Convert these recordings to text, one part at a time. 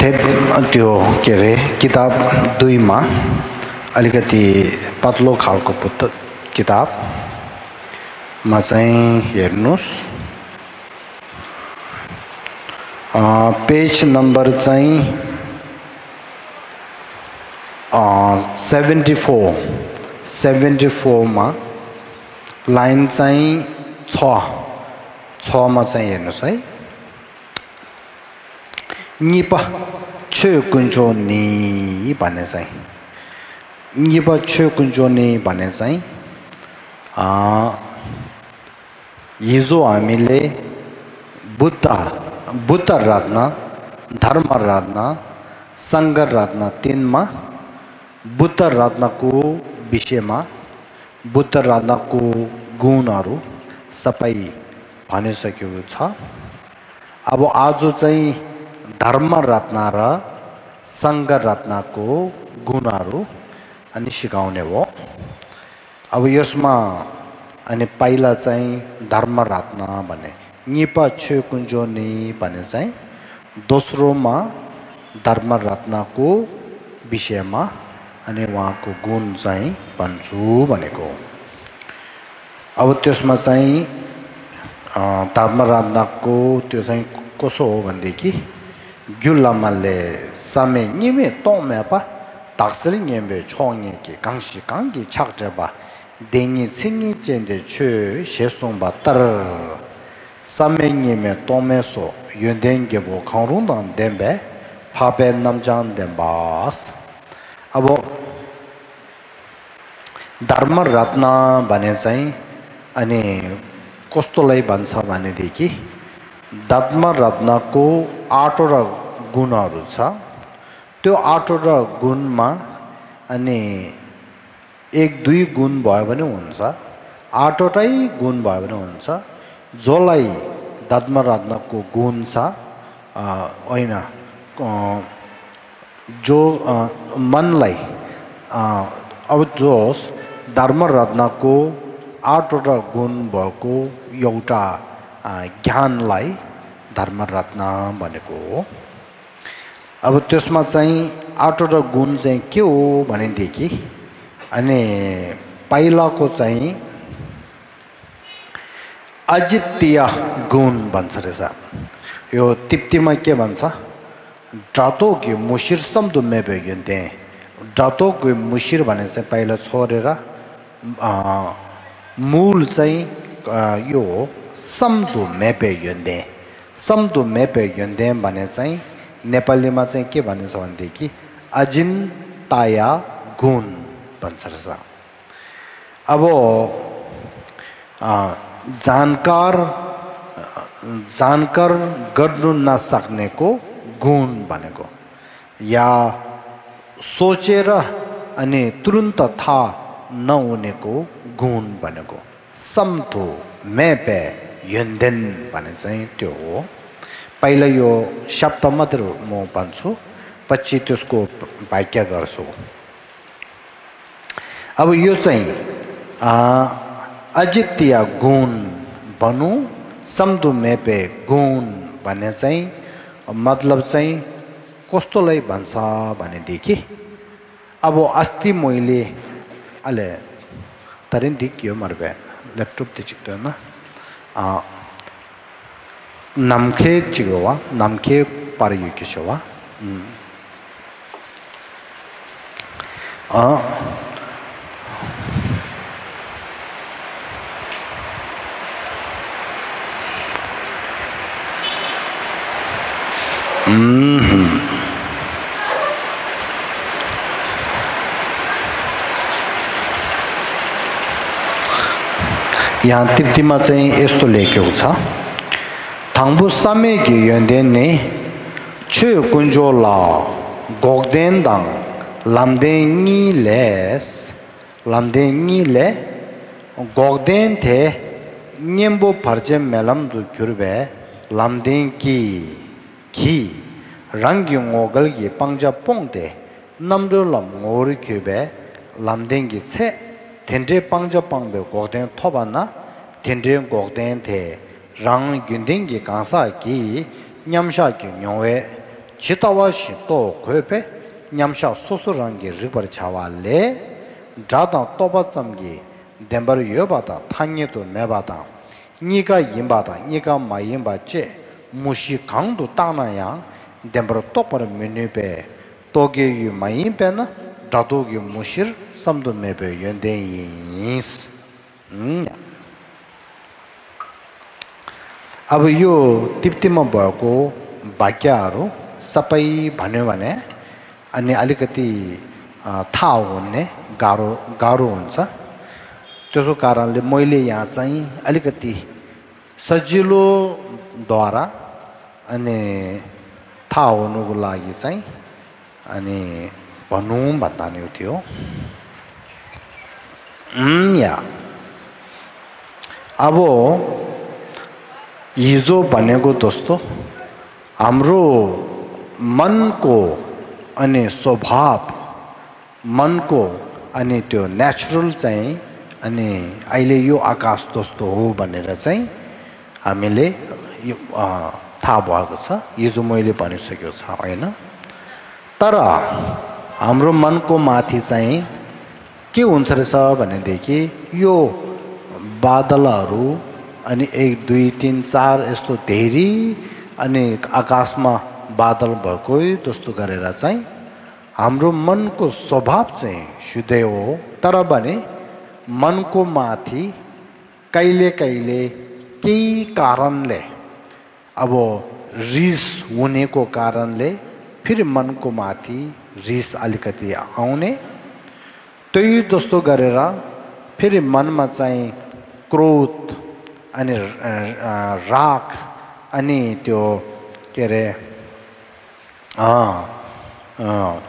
त्यो के अरे किताब 2 मा अलिकति पतलो खालको किताब मा चाहिँ हेर्नुस् पेज नम्बर चाहिँ 74 मा लाइन चाहिँ 6 मा चाहिँ हेर्नुस् है निपा छे कुन्जो नि भन्ने चाहिँ निपा छे कुन्जो नि भन्ने चाहिँ हिजो हामीले बुद्ध रत्न धर्म रत्न संघ रत्न 3 मा बुद्ध रत्नको विषयमा बुद्ध रत्नको गुणहरू सबै भनिसकेको छ। अब आज चाहिँ धर्म रत्न र संघ रत्नको गुणहरू अनि सिकाउने हो। अब यसमा अनि पहिला चाहिँ धर्म रत्न भन्ने निपा छे कुन्जो नि भन्ने चाहिँ दोस्रोमा धर्म रत्नको विषयमा अनि उहाँको गुण चाहिँ भन्छु भनेको। अब त्यसमा चाहिँ धर्म रत्नको त्यो चाहिँ कसो हो भनेदेखि gyulamale same nime tome pa taksel nyembe chonge ki gangshi gangi chakje ba dengi singi jende chö shesong ba tar same nime tome so yöndenge bo kangrundan dembe pabe namjan dembas abo dharma ratna bane चाहिँ अनि कस्तोलाई भन्छ भनेदेखि धर्म रत्नको 8 गुणहरू छ। त्यो 8 गुणमा अनि 1-2 गुण भयो भने हुन्छ, 8वटै गुण भयो भने हुन्छ। जसलाई धर्म रत्नको गुण छ होइन जो मनलाई अब जोस धर्म रत्नको 8वटा गुण भएको एउटा ज्ञानलाई धर्म रत्न भनेको हो। अब त्यसमा चाहिँ 8वटा गुण चाहिँ के हो भनेदेखि अनि पहिलाको चाहिँ अजित्य गुण भन्छ रहेछ। यो तिप्तीमा के भन्छ जातो कि मुशिर सम्दु मेबेगन्ते जातो कि मुशिर भने चाहिँ पहिला छोडेर मूल चाहिँ यो सम्दु मेपे यन्दे भने चाहिँ नेपालीमा चाहिँ के भनिन्छ भनेदेखि अजिन्ताया गुण भन्छ रहेछ। अब जानकार गर्नु नसक्नेको गुण भनेको या सोचेर अनि तुरुन्त थाहा नहुनेको गुण भनेको सम्तो मेपे यन्देन भने चाहिँ त्यो हो। पहिला यो शब्द मात्र म भन्छु, पछि त्यसको व्याख्या गर्छु। अब यो चाहिँ अजित्य गुण भनौँ सम्दु मेपे गुण भन्ने चाहिँ मतलब चाहिँ कस्तोलाई भन्छ भनेदेखि अब अस्ति मैले अहिले तरिन दिक्यो मर्बे ल्यापटप दिचिक्तो न namke chigowa namke pariyukishowa यहाँ तिप्तीमा चाहिँ यस्तो लेखेको छ थाङबु सामेगी यन्देन छु कुन्जो ला गोगदेन दाङ लामदेङी ले गोगदेन थे न्यम्बो फर्जे मेलम दु क्युरबे लामदेङ की रंग योगल की पंजा पोंगते नमदो लम ngori क्युबे लामदेङ की छे 텐데 빵저 빵베 고된 토바나 텐데 고된 테 랑 균딩기 강사기 냠샤기 뇽웨 chitawashi to kwepe nyamsha sosurangi ribar chawale jadang toba tsamgi dembar yobata tangye to mebata niga yimbata niga ma yimba che mushi kangdu tana yang dembar topar menupe toge yu ma yimpe na dadogi mushir samdu mebe yonde yins अब यो टिप्तीमा भएको वाक्यहरू सबै भन्यो भने अनि अलिकति थाहा हुने गाह्रो हुन्छ त्यसो कारणले मैले यहाँ चाहिँ अलिकति सजिलोद्वारा अनि थाहा हुनुको लागि चाहिँ अनि भनौँ भन्दा नि थियो अब हिजो भनेको दोस्तो हाम्रो मनको अनि स्वभाव मनको अनि त्यो नेचुरल चाहिँ अनि अहिले यो आकाश दोस्तो हो भनेर चाहिँ हामीले यो थाहा भएको छ हिजो मैले भनिसकेको छ हैन तर हाम्रो मनको माथि चाहिँ के हुन्छ रहेछ भनेदेखि यो बादलहरू अनि 1 2 3 4 यस्तो धेरै अनि आकाशमा बादल भएकै जस्तो गरेर चाहिँ हाम्रो मनको स्वभाव चाहिँ शुद्ध हो तर भने मनको माथि कहिले कहिले केही कारणले अब रिस हुनेको कारणले फेरि मनको माथि रिस अलिकति आउने त्यही जस्तो गरेर फेरि मनमा चाहिँ क्रोध अनि राग अनि त्यो के रे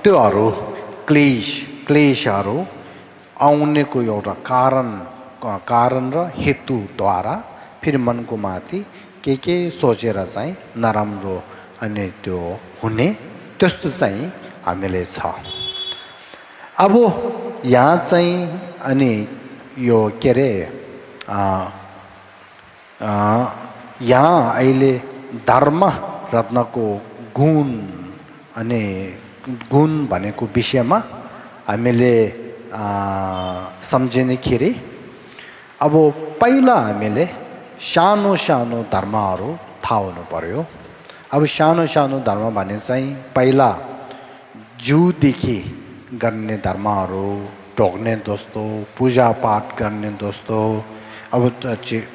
त्योहरू क्लेशहरू आउनेको एउटा कारण र हेतुद्वारा फेरि मनको माथि के सोचेर चाहिँ नराम्रो अनि त्यो हुने त्यस्तो चाहिँ हामीले छ अब यहाँ चाहिँ अनि यो के रे यहाँ अहिले धर्म रत्नको गुण अनि गुण भनेको विषयमा हामीले सम्झिनेखेरि अब पहिला हामीले सानो सानो धर्महरू थाहा हुनु पर्यो अब सानो सानो धर्म भने चाहिँ पहिला जिउदेखि गर्ने धर्महरू ढोग्ने जस्तो पूजापाठ गर्ने जस्तो अब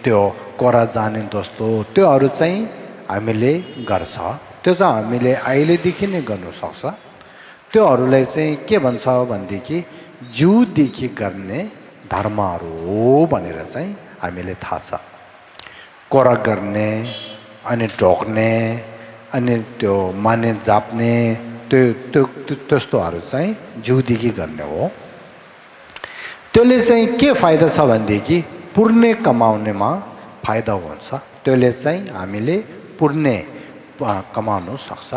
त्यो कोरा जाने जस्तो त्योहरू चाहिँ हामीले गर्छ त्यो चाहिँ हामीले अहिलेदेखि नै गर्नु सक्छ त्योहरूलाई चाहिँ के भन्छ भनेदेखि जिउदेखि गर्ने धर्महरू हो भनेर चाहिँ हामीले थाहा छ कोरा गर्ने अनि ढोग्ने अनि त्यो माने जाप्ने त्यो त्यस्तोहरू चाहिँ जिउदेखि गर्ने हो त्यसले चाहिँ के फाइदा छ भनेदेखि पुण्य कमाउनेमा फाइदा हुन्छ त्यसले चाहिँ हामीले पुण्य कमाउन सक्छ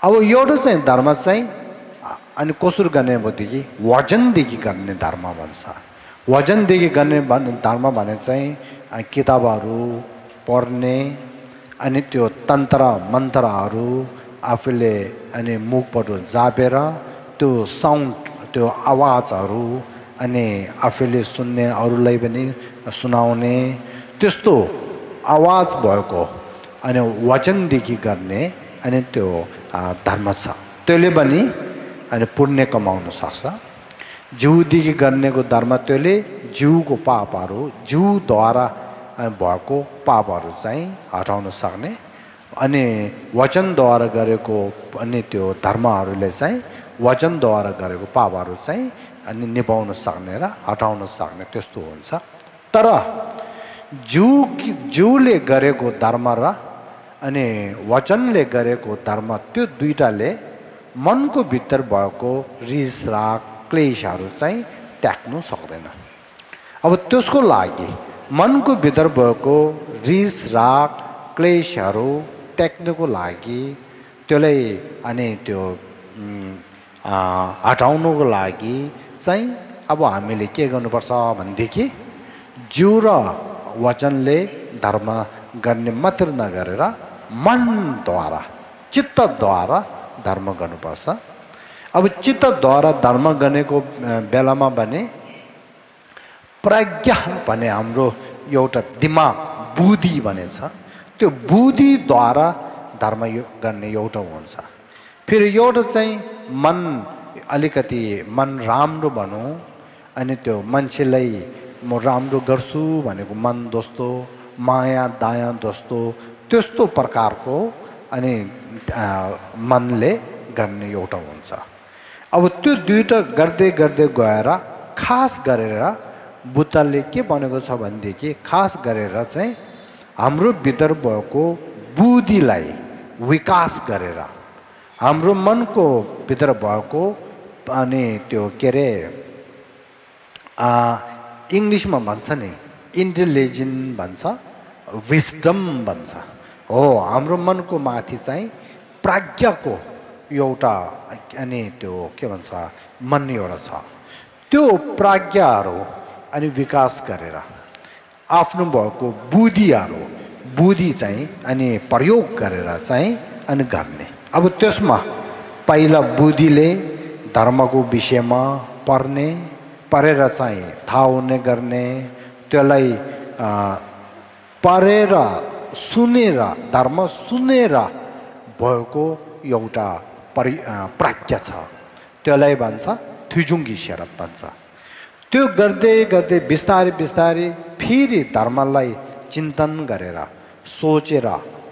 अब एउटा चाहिँ धर्म चाहिँ अनि कसरी गर्ने भनेदेखि वजनदेखि गर्ने धर्म भन्छ वजनदेखि गर्ने धर्म भने चाहिँ किताबहरू पढ्ने अनि त्यो तन्त्र मन्त्रहरू आफूले अनि मुखबाट जापेर त्यो साउन्ड त्यो आवाजहरू अनि आफूले सुन्ने अरूलाई पनि सुनाउने त्यस्तो आवाज भएको अनि वचनदेखि गर्ने अनि त्यो धर्म छ त्यसले पनि अनि पुण्य कमाउन सक्छ जिउदेखि गर्नेको धर्म त्यसले जिउको पापहरू जिउद्वारा भएको पापहरू चाहिँ हटाउन सक्ने अनि वचनद्वारा गरेको अनि त्यो धर्महरूले चाहिँ वचनद्वारा गरेको पापहरू चाहिँ अनि निभाउन सक्ने र हटाउन सक्ने त्यस्तो हुन्छ तर जिउले गरेको धर्म र अनि वचनले गरेको धर्म त्यो दुईटाले मनको भित्र भएको रिस राग क्लेशहरू चाहिँ त्याग्नु सक्दैन अब त्यसको लागि मनको भित्र भएको रिस राग क्लेशहरू त्याग्नुको लागि त्यसलाई अनि त्यो हटाउनुको लागि चाहिँ अब हामीले के गर्नुपर्छ भनेदेखि जिउ र वचनले धर्म गर्ने मात्र नगरेर मनद्वारा चित्तद्वारा धर्म गर्नुपर्छ। अब चित्तद्वारा धर्म गर्नेको बेलामा भने प्रज्ञा भने हाम्रो एउटा दिमाग बुद्धि भने छ, त्यो बुद्धिद्वारा धर्म गर्ने एउटा हुन्छ। फेरि एउटा चाहिँ मन अलिकति मन राम्रो भनौँ अनि त्यो मान्छेलाई म राम्रो गर्छु भनेको मन जस्तो माया दया जस्तो त्यस्तो प्रकारको अनि मनले गर्ने एउटा हुन्छ। अब त्यो दुईटा गर्दै गर्दै गएर खास गरेर बुद्धले के भनेको छ भनेदेखि खास गरेर चाहिँ हाम्रो भित्र भएको बुद्धिलाई विकास गरेर हाम्रो मनको भित्र भएको अनि त्यो के अरे इङ्ग्लिसमा भन्छ नि इन्टेलिजेन्ट भन्छ, विस्डम भन्छ। हो हाम्रो मनको माथि चाहिँ प्रज्ञाको एउटा अनि त्यो के भन्छ मन एउटा छ, त्यो प्रज्ञाहरू अनि विकास गरेर आफ्नो भएको बुद्धि चाहिँ अनि प्रयोग गरेर चाहिँ अनि गर्ने। अब त्यसमा पहिला बुद्धिले धर्मको विषयमा पढेर चाहिँ थाहा हुने गर्ने, त्यसलाई पढेर सुनेर धर्म सुनेर भएको एउटा प्रज्ञा छ, त्यसलाई भन्छ थुजुङ्गी शेरप भन्छ। त्यो गर्दै गर्दै बिस्तारै बिस्तारै फेरि धर्मलाई चिन्तन गरेर सोचेर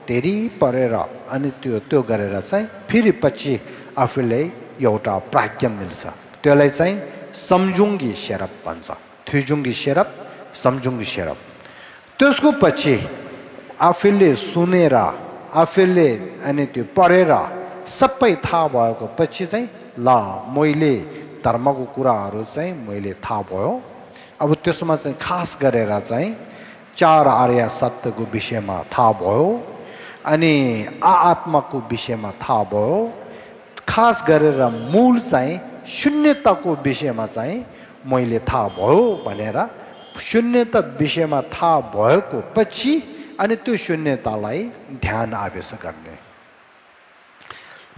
धेरै पढेर अनि त्यो गरेर चाहिँ फेरि पछि आफूलाई एउटा प्रज्ञा मिल्छ, त्यसलाई चाहिँ सम्झुङ्गी शेरप भन्छ। थुजुङ्गी शेरप सम्झुङ्गी शेरप। त्यसको पछि आफूले सुनेर आफूले अनि त्यो पढेर सबै थाहा भएको पछि चाहिँ ल मैले धर्मको कुराहरू चाहिँ मैले थाहा भयो। अब त्यसमा चाहिँ खास गरेर चाहिँ चार आर्य सत्यको विषयमा थाहा भयो अनि आत्माको विषयमा थाहा भयो। खास गरेर मूल चाहिँ शून्यताको विषयमा चाहिँ मैले थाहा भयो भनेर शून्यता विषयमा थाहा भएको पछि अनि त्यो शून्यतालाई ध्यान आवेश गर्ने,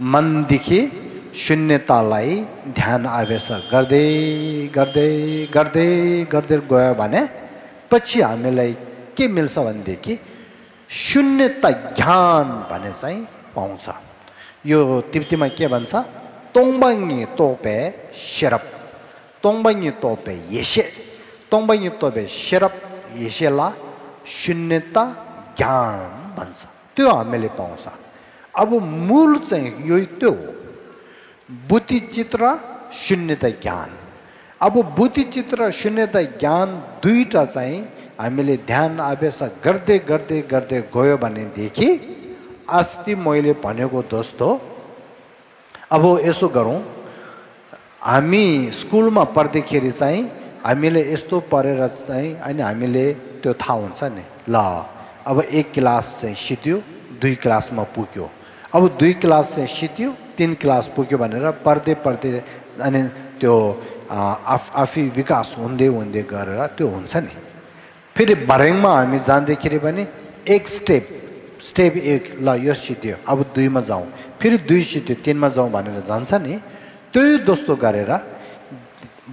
मनदेखि शून्यतालाई ध्यान आवेश गर्दै गर्दै गर्दै गर्दै गयो भने पछि हामीलाई के मिल्छ भनेदेखि शून्यता ज्ञान भने चाहिँ पाउँछ। यो तिब्बतीमा के भन्छ तोङबाङ्गी तोपे शेरप, तोङबाङ्गी तोपे येशे, तोङबाङ्गी तोपे शेरप येशेला शून्यता ज्ञान भन्छ। त्यो हामीले पाउँछ। अब मूल चाहिँ यो त्यो बुद्धिचित्र शून्यता ज्ञान। अब बुद्धिचित्र शून्यता ज्ञान दुईटा चाहिँ हामीले ध्यान आवेश गर्दै गर्दै गर्दै गयो भनेदेखि अस्ति मैले भनेको जस्तो अब यसो गरौँ, हामी स्कुलमा पढ्दाखेरि चाहिँ हामीले यस्तो पढेर चाहिँ अनि हामीले त्यो थाहा हुन्छ नि ल अब एक क्लास चाहिँ सिक्यो, दुई क्लासमा पुग्यो, अब दुई क्लास चाहिँ सिक्यो, तीन क्लास पुग्यो भनेर पढ्दै पढ्दै अनि त्यो आफै विकास हुँदै हुँदै गरेर त्यो हुन्छ नि। फेरि भर्याङमा हामी जाँदाखेरि पनि एक स्टेप एक ल यो सिक्यो अब दुईमा जाउँ, फेरि दुई सिक्यो तीनमा जाउँ भनेर जान्छ नि। त्यही जस्तो गरेर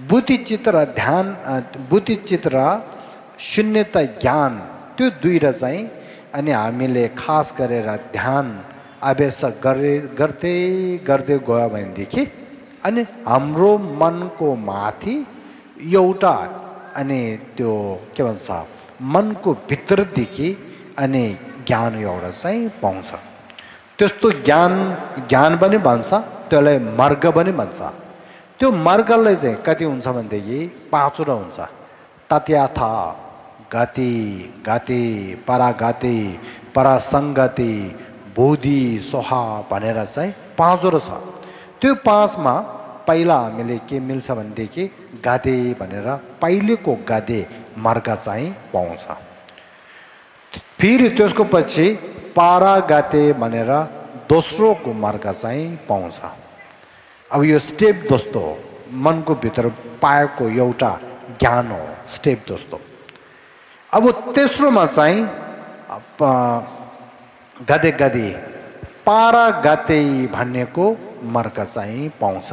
बुद्धिचित्र ध्यान बुद्धिचित्र शून्यता ज्ञान त्यो दुईटा चाहिँ अनि हामीले खास गरेर ध्यान आवेश गर्दै गर्दै गयो भनेदेखि अनि हाम्रो मनको माथि एउटा अनि त्यो के भन्छ मनको भित्रदेखि अनि ज्ञान एउटा चाहिँ पाउँछ। त्यस्तो ज्ञान पनि भन्छ, त्यसलाई मार्ग पनि भन्छ। त्यो मार्गलाई चाहिँ कति हुन्छ भनेदेखि पाँचवटा हुन्छ। तत्याथा गति गति परागति परासङ्गति बोधि सोहा भनेर चाहिँ पाँचवटा छ। त्यो पाँचमा पहिला हामीले के मिल्छ भनेदेखि गादे भनेर पहिलेको गादे मार्ग चाहिँ पाउँछ। फेरि त्यसको पछि पारागाते भनेर दोस्रोको मार्ग चाहिँ पाउँछ। अब यो स्टेप जस्तो मनको भित्र पाएको एउटा ज्ञान हो स्टेप जस्तो। अब तेस्रोमा चाहिँ गदे गदे पारागते भन्नेको मार्ग चाहिँ पाउँछ।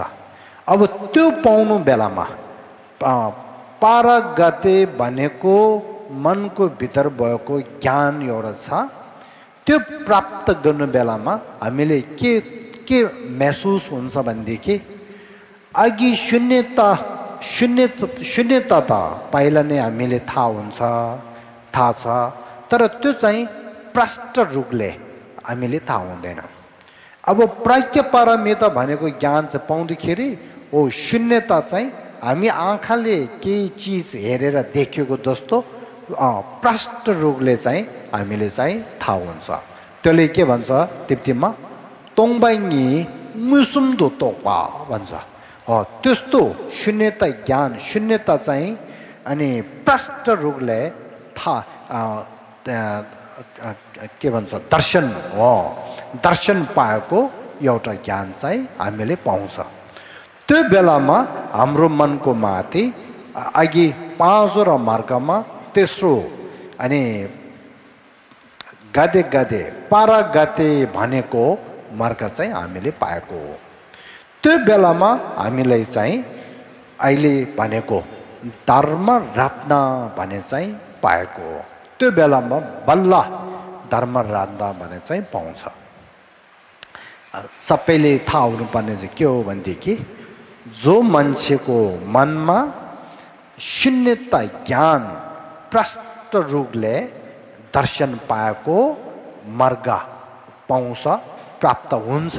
अब त्यो पाउनु बेलामा पारागते भनेको मनको भित्र भएको ज्ञान एउटा छ। त्यो प्राप्त गर्नु बेलामा हामीले के महसुस हुन्छ भनेदेखि अघि शून्यता त पहिला नै हामीले थाहा छ, तर त्यो चाहिँ प्रष्ट रूपले हामीले थाहा हुँदैन। अब प्राज्ञ पारमिता भनेको ज्ञान चाहिँ पाउँदाखेरि हो शून्यता चाहिँ हामी आँखाले केही चिज हेरेर देखेको जस्तो प्रष्ट रूपले चाहिँ हामीले चाहिँ थाहा हुन्छ। त्यसले के भन्छ तिप्तीमा तोङबाइनी मुसुम्दो तोपा भन्छ। त्यस्तो शून्यता ज्ञान शून्यता चाहिँ अनि प्रष्ट रूपले के भन्छ दर्शन हो, दर्शन पाएको एउटा ज्ञान चाहिँ हामीले पाउँछ। त्यो बेलामा हाम्रो मनको माथि अघि पाँचवटा मार्गमा तेस्रो अनि गदे पारागते भनेको मार्ग चाहिँ हामीले पाएको हो। त्यो बेलामा हामीलाई चाहिँ अहिले भनेको धर्म रत्न भने चाहिँ पाएको हो। त्यो बेलामा बल्ल धर्म रत्न भने चाहिँ पाउँछ। सबैले थाहा हुनुपर्ने चाहिँ के हो भनेदेखि जो मान्छेको मनमा शून्यता ज्ञान प्रष्ट रूपले दर्शन पाएको मार्ग पाउँछ, प्राप्त हुन्छ।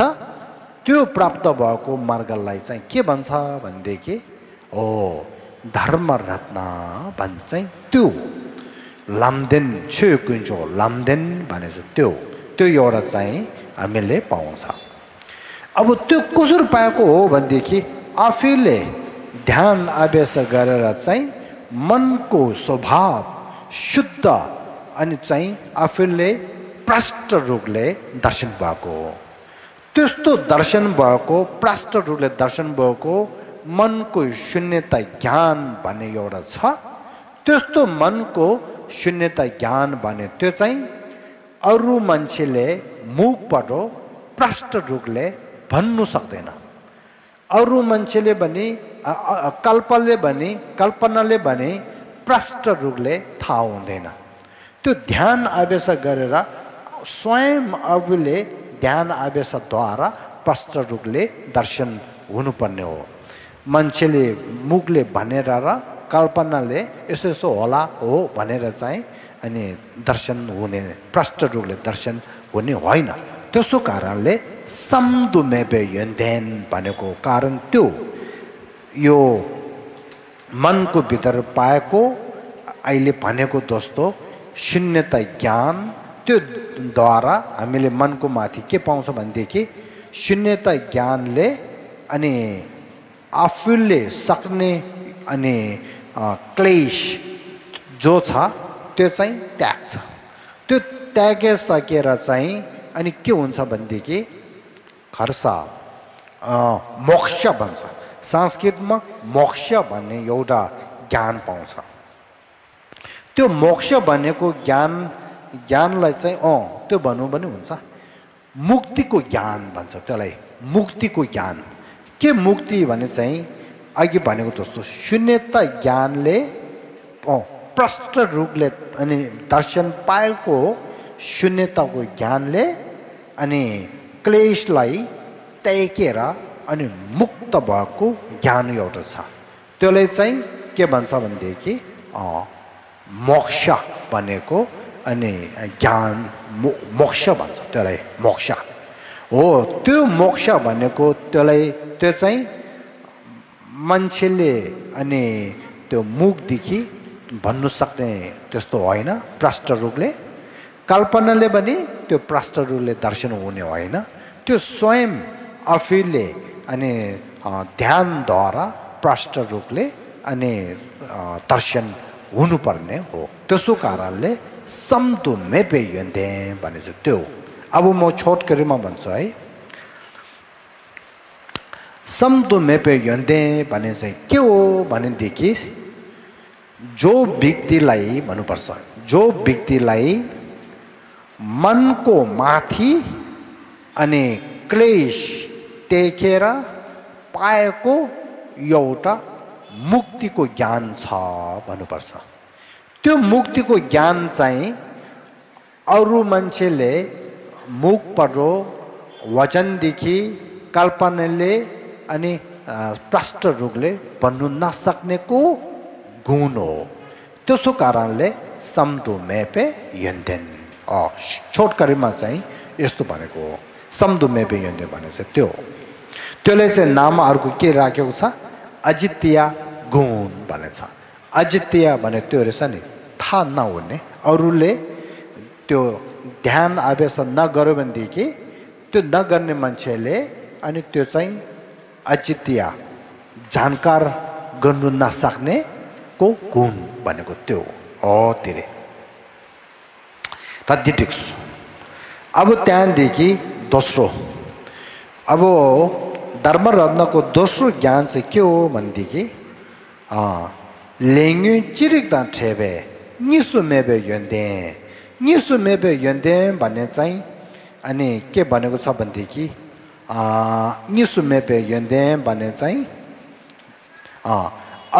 त्यो प्राप्त भएको मार्गलाई चाहिँ के भन्छ भनेदेखि हो धर्म रत्न भन्छ। चाहिँ त्यो लामदेन छेकुन्चो लामदेन भनेको त्यो एउटा चाहिँ हामीले पाउँछ। अब त्यो कसरी पाएको हो भनेदेखि आफैले ध्यान अभ्यास गरेर चाहिँ मनको स्वभाव शुद्ध अनि चाहिँ आफैले प्रष्ट रूपले दर्शन भएको हो। त्यस्तो दर्शन भएको प्रष्ट रूपले दर्शन भएको मनको शून्यता ज्ञान भन्ने एउटा छ। त्यस्तो मनको शून्यता ज्ञान भने त्यो चाहिँ अरू मान्छेले मुखबाट प्रष्ट रूपले भन्नु सक्दैन। अरू मान्छेले भने कल्पनाले भने प्रष्ट रूपले थाहा हुँदैन। त्यो ध्यान अभ्यास गरेर स्वयं आफूले ध्यान अभ्यासद्वारा प्रष्ट रूपले दर्शन हुनुपर्ने हो। मान्छेले मुखले भनेर र कल्पनाले यस्तो यस्तो होला हो भनेर चाहिँ अनि दर्शन हुने प्रष्ट रूपले दर्शन हुने होइन। त्यसो कारणले सम्दुमेबे यन्देन भनेको कारण त्यो यो मनको भित्र पाएको अहिले भनेको जस्तो शून्यता ज्ञान त्यो द्वारा हामीले मनको माथि के पाउँछ भनेदेखि शून्यता ज्ञानले अनि आफूले सक्ने अनि क्लेश जो छ त्यो चाहिँ त्याग्छ। त्यो त्यागिसकेर चाहिँ अनि के हुन्छ भनेदेखि हर्ष मोक्ष भन्छ। संस्कृतमा मोक्ष भन्ने एउटा ज्ञान पाउँछ। त्यो मोक्ष भनेको ज्ञानलाई चाहिँ त्यो भन्नु पनि हुन्छ। मुक्तिको ज्ञान भन्छ त्यसलाई, मुक्तिको ज्ञान। के मुक्ति भने चाहिँ अघि भनेको जस्तो शून्यता ज्ञानले प्रष्ट रूपले अनि दर्शन पाएको शून्यताको ज्ञानले अनि क्लेशलाई त्यागेर अनि मुक्त भएको ज्ञान एउटा छ। त्यसले चाहिँ के भन्छ भनेदेखि मोक्ष भनेको अनि ज्ञान मोक्ष भन्छ त्यसलाई, मोक्ष हो। त्यो मोक्ष भनेको त्यो चाहिँ मान्छेले अनि त्यो मुखदेखि भन्नु सक्ने त्यस्तो होइन। प्रष्ट रूपले कल्पनाले पनि त्यो प्रष्ट रूपले दर्शन हुने होइन। त्यो स्वयं आफैले अनि ध्यानद्वारा प्रष्ट रूपले अनि दर्शन हुनुपर्ने हो। त्यसो कारणले समतु मेपे यन्ते भने चाहिँ त्यो। अब म छोटकरीमा भन्छु है। समतु मेपे यन्ते भने चाहिँ के हो भनेदेखि जो व्यक्तिलाई भन्नुपर्छ, जो व्यक्तिलाई मनको माथि अनि क्लेश टेकेर पाएको एउटा मुक्तिको ज्ञान छ भन्नुपर्छ। त्यो मुक्तिको ज्ञान चाहिँ अरू मान्छेले मुखबाट वचनदेखि कल्पनाले अनि प्रष्ट रूपले भन्नु नसक्नेको गुण हो। त्यसो कारणले समदो मेपे यन्देन छोटकरीमा चाहिँ यस्तो भनेको हो। समदो मेपे यन्देन भने चाहिँ त्यो त्यसले चाहिँ नाम अर्को के राखेको छ अजित्य गुण भनेछ। अजित्य भने त्यो रहेछ नि थाहा नहुने अरूले त्यो ध्यान अभ्यास नगर्यो भनेदेखि त्यो नगर्ने मान्छेले अनि त्यो चाहिँ अजित्य जानकार गर्नु नसक्ने को गुण भनेको त्यो हो तिरे तद्दिटिक्स। अब त्यहाँदेखि दोस्रो अब धर्मरत्नको दोस्रो ज्ञान चाहिँ के हो भनेदेखि लेङ्गु चिरिक्दा ठेबे निसु मेबे यन्दे निसु मेबे यन्दे भन्ने चाहिँ अनि के भनेको छ भनेदेखि निसु मेबे यन्दे भन्ने चाहिँ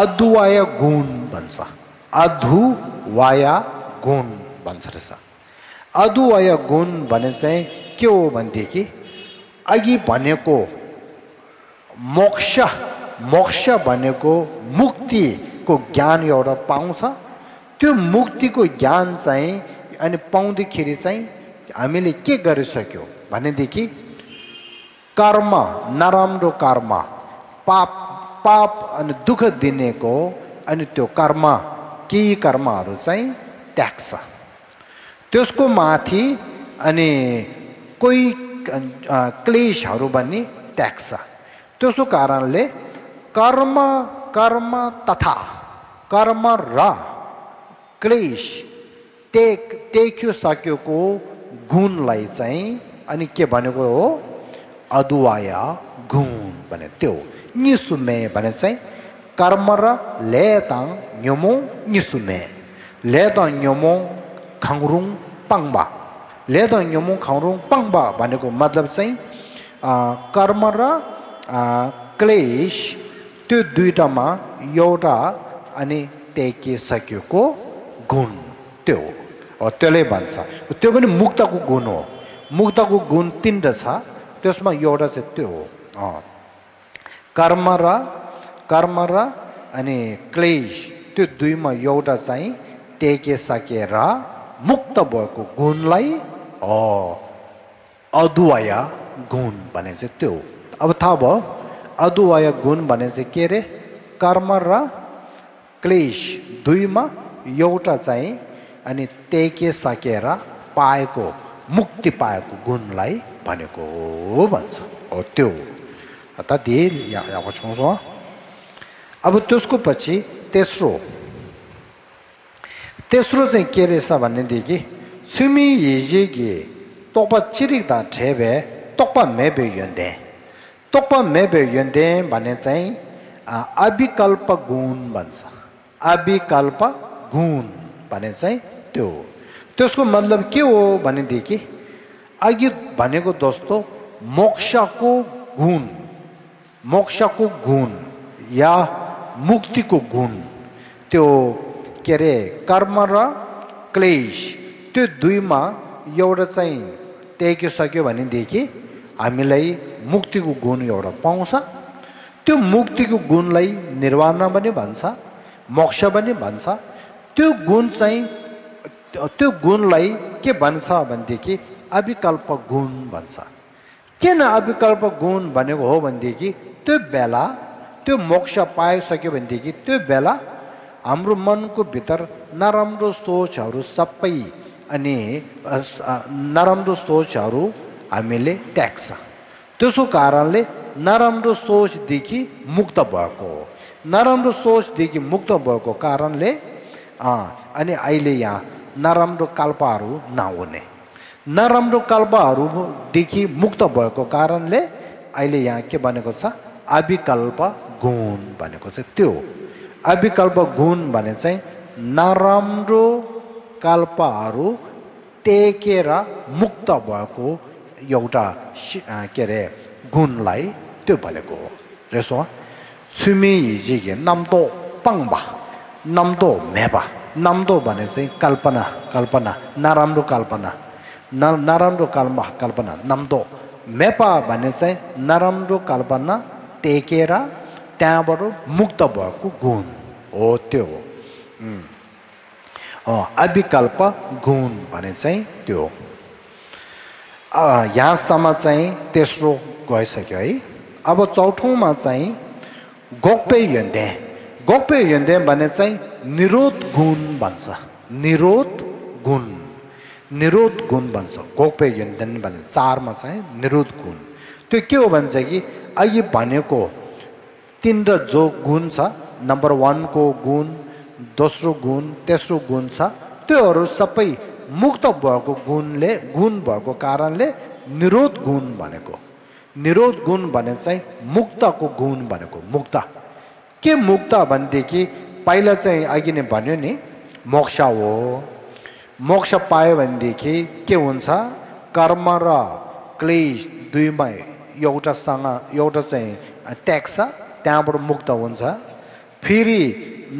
अधुवाय गुण भन्छ। अधुवाय गुण भन्छ रहेछ। अधुवाय गुण भने चाहिँ के हो भनेदेखि अघि भनेको मोक्ष मोक्ष भनेको मुक्तिको ज्ञान एउटा पाउँछ। त्यो मुक्तिको ज्ञान चाहिँ अनि पाउँदाखेरि चाहिँ हामीले के गरिसक्यो भनेदेखि कर्म नराम्रो कर्म पाप पाप अनि दुःख दिनेको अनि त्यो कर्म केही कर्महरू चाहिँ त्याग्छ। त्यसको माथि अनि कोही क्लेशहरू पनि त्याग्छ। त्यसो कारणले कर्म कर्म तथा कर्म र क्लेश देखिसकेको गुणलाई चाहिँ अनि के भनेको हो अधुवाय गुण भने त्यो निसुमे भने चाहिँ कर्म र लेताङ न्योमो निसुमे लेताङ न्योमो खङरुङ पाङबा लेताङ न्योमो खङरुङ पाङबा भनेको मतलब चाहिँ कर्म र क्लेश त्यो दुईटामा एउटा अनि टेकिसकेको गुण त्यो हो त्यसले भन्छ। त्यो पनि मुक्तको गुण हो। मुक्तको गुण तीनटा छ त्यसमा एउटा चाहिँ त्यो हो कर्म र अनि क्लेश त्यो दुईमा एउटा चाहिँ टेकिसकेर मुक्त भएको गुणलाई अधुवाय गुण भने चाहिँ त्यो। अब थाहा भयो अधुवाय गुण भने चाहिँ के रे कर्म र क्लेश दुईमा एउटा चाहिँ अनि टेकिसकेर पाएको मुक्ति पाएको गुणलाई भनेको हो भन्छ हो त्यो त धेर यहाँ छौँ। अब त्यसको पछि तेस्रो चाहिँ के रहेछ भनेदेखि सुमी हिजेगी तोपा चिरिक्दा ठेबे तोपा मेबे यन्दे तोपा मेबे यन्दे भने चाहिँ अविकल्प गुण भन्छ। अविकल्प गुण भने चाहिँ त्यो त्यसको मतलब के हो भनेदेखि अघि भनेको दोस्तो मोक्षको गुण या मुक्तिको गुण त्यो के अरे कर्म र क्लेश त्यो दुईमा एउटा चाहिँ टेकिसक्यो भनेदेखि हामीलाई मुक्तिको गुण एउटा पाउँछ। त्यो मुक्तिको गुणलाई निर्वाण पनि भन्छ मोक्ष पनि भन्छ। त्यो गुण चाहिँ त्यो गुणलाई के भन्छ भनेदेखि अविकल्प गुण भन्छ। किन अविकल्प गुण भनेको हो भनेदेखि त्यो बेला त्यो मोक्ष पाइसक्यो भनेदेखि त्यो बेला हाम्रो मनको भित्र नराम्रो सोचहरू सबै अनि नराम्रो सोचहरू हामीले त्याग्छ। त्यसो कारणले नराम्रो सोचदेखि मुक्त भएको हो। नराम्रो सोचदेखि मुक्त भएको कारणले अनि अहिले यहाँ नराम्रो कल्पहरू नहुने नराम्रो कल्पहरूदेखि मुक्त भएको कारणले अहिले यहाँ के भनेको छ अविकल्प गुण भनेको चाहिँ त्यो। अविकल्प गुण भने चाहिँ नराम्रो कल्पहरू टेकेर मुक्त भएको एउटा के अरे गुणलाई त्यो भनेको हो रेसो छुमी हिजिगे नाम्दो पाङबा नाम्दो मेबा नाम्दो भने चाहिँ कल्पना कल्पना नराम्रो कल्पना नराम्रो कल्पना नाम्दो मेपा भने चाहिँ नराम्रो कल्पना टेकेर त्यहाँबाट मुक्त भएको गुण हो त्यो हो अविकल्प गुण भने चाहिँ त्यो यहाँसम्म चाहिँ तेस्रो गइसक्यो है अब चौथोमा चाहिँ गोक्पे यन्दे भने चाहिँ निरोध गुण भन्छ निरोध गुण भन्छ गोक्पे यन्दन भने 4 मा चाहिँ निरोध गुण त्यो के हो भन्छ कि अघि भनेको 3 र जो गुण छ नम्बर 1 को गुण दोस्रो गुण तेस्रो गुण छ त्योहरू सबै मुक्त भएको गुण भएको कारणले निरोध गुण भनेको निरोध गुण भने चाहिँ मुक्तको गुण भनेको मुक्त के मुक्त भनेदेखि पहिला चाहिँ अघि नै भन्यो नि मोक्ष हो मोक्ष पायो भनेदेखि के हुन्छ कर्म र क्लेश दुईमा एउटासँग एउटा चाहिँ ट्याक्स छ त्यहाँबाट मुक्त हुन्छ फेरि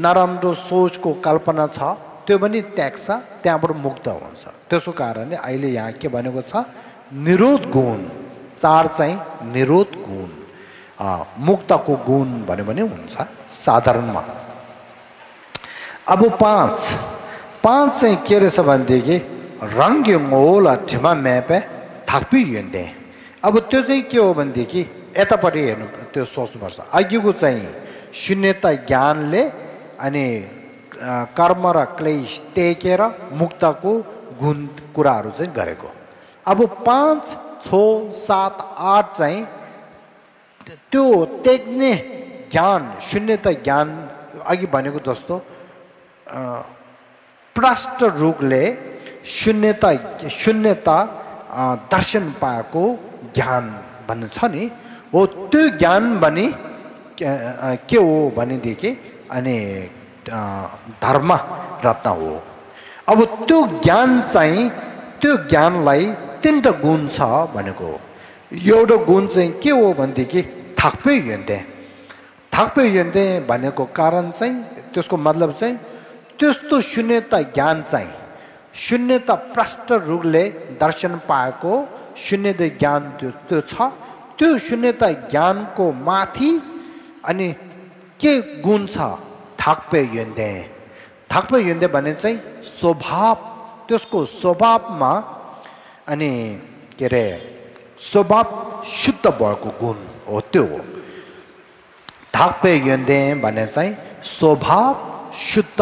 नराम्रो सोचको कल्पना छ त्यो पनि ट्याक्स छ त्यहाँबाट मुक्त हुन्छ त्यसको कारणले अहिले यहाँ के भनेको छ निरोध गुण 4 चाहिँ निरोध गुण मुक्तको गुण भन्यो भने हुन्छ साधारणमा अब 5 चाहिँ के रहेछ भनेदेखि रङ्ग्योला ठेमा म्यापे थाक्पी यन्दे अब त्यो चाहिँ के हो भनेदेखि यतापट्टि हेर्नु त्यो सोच्नुपर्छ अघिको चाहिँ शून्यता ज्ञानले अनि कर्म र क्लेश टेकेर मुक्तको गुण कुराहरू चाहिँ गरेको अब 5, 6, 7, 8 चाहिँ त्यो टेक्ने ज्ञान शून्यता ज्ञान अघि भनेको जस्तो प्रष्ट रूपले शून्यता दर्शन पाएको ज्ञान भन्ने छ नि हो त्यो ज्ञान भने के हो भनेदेखि अनि धर्म रत्न हो अब त्यो ज्ञान चाहिँ त्यो ज्ञानलाई 3 गुण छ भनेको एउटा गुण चाहिँ के हो भनेदेखि थाक्पे यन्दे भनेको कारण चाहिँ त्यसको मतलब चाहिँ त्यस्तो शून्यता ज्ञान चाहिँ शून्यता प्रष्ट रूपले दर्शन पाएको शून्यता ज्ञान त्यो छ त्यो शून्यता ज्ञानको माथि अनि के गुण छ थाक्पे यन्दे भने चाहिँ स्वभाव त्यसको स्वभावमा अनि के अरे स्वभाव शुद्ध भएको गुण हो त्यो हो थाक्पे यन्दे भने चाहिँ स्वभाव शुद्ध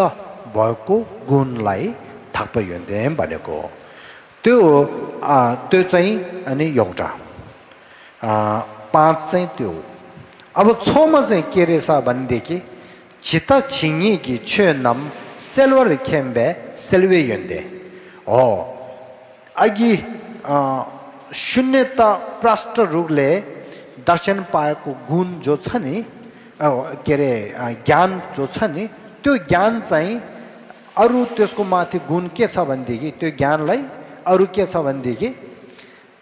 भएको गुणलाई थाक्पे यन्दे भनेको हो त्यो चाहिँ अनि एउटा 5 चाहिँ त्यो अब 6 मा चाहिँ के रहेछ भनेदेखि चित्त छिङिकी छेनम सेल्वर खेम्बे सेल्वे यन्दे हो अघि शून्यता प्रष्ट रूपले दर्शन पाएको गुण जो छ नि के अरे ज्ञान जो छ नि त्यो ज्ञान चाहिँ अरू त्यसको माथि गुण के छ भनेदेखि त्यो ज्ञानलाई अरू के छ भनेदेखि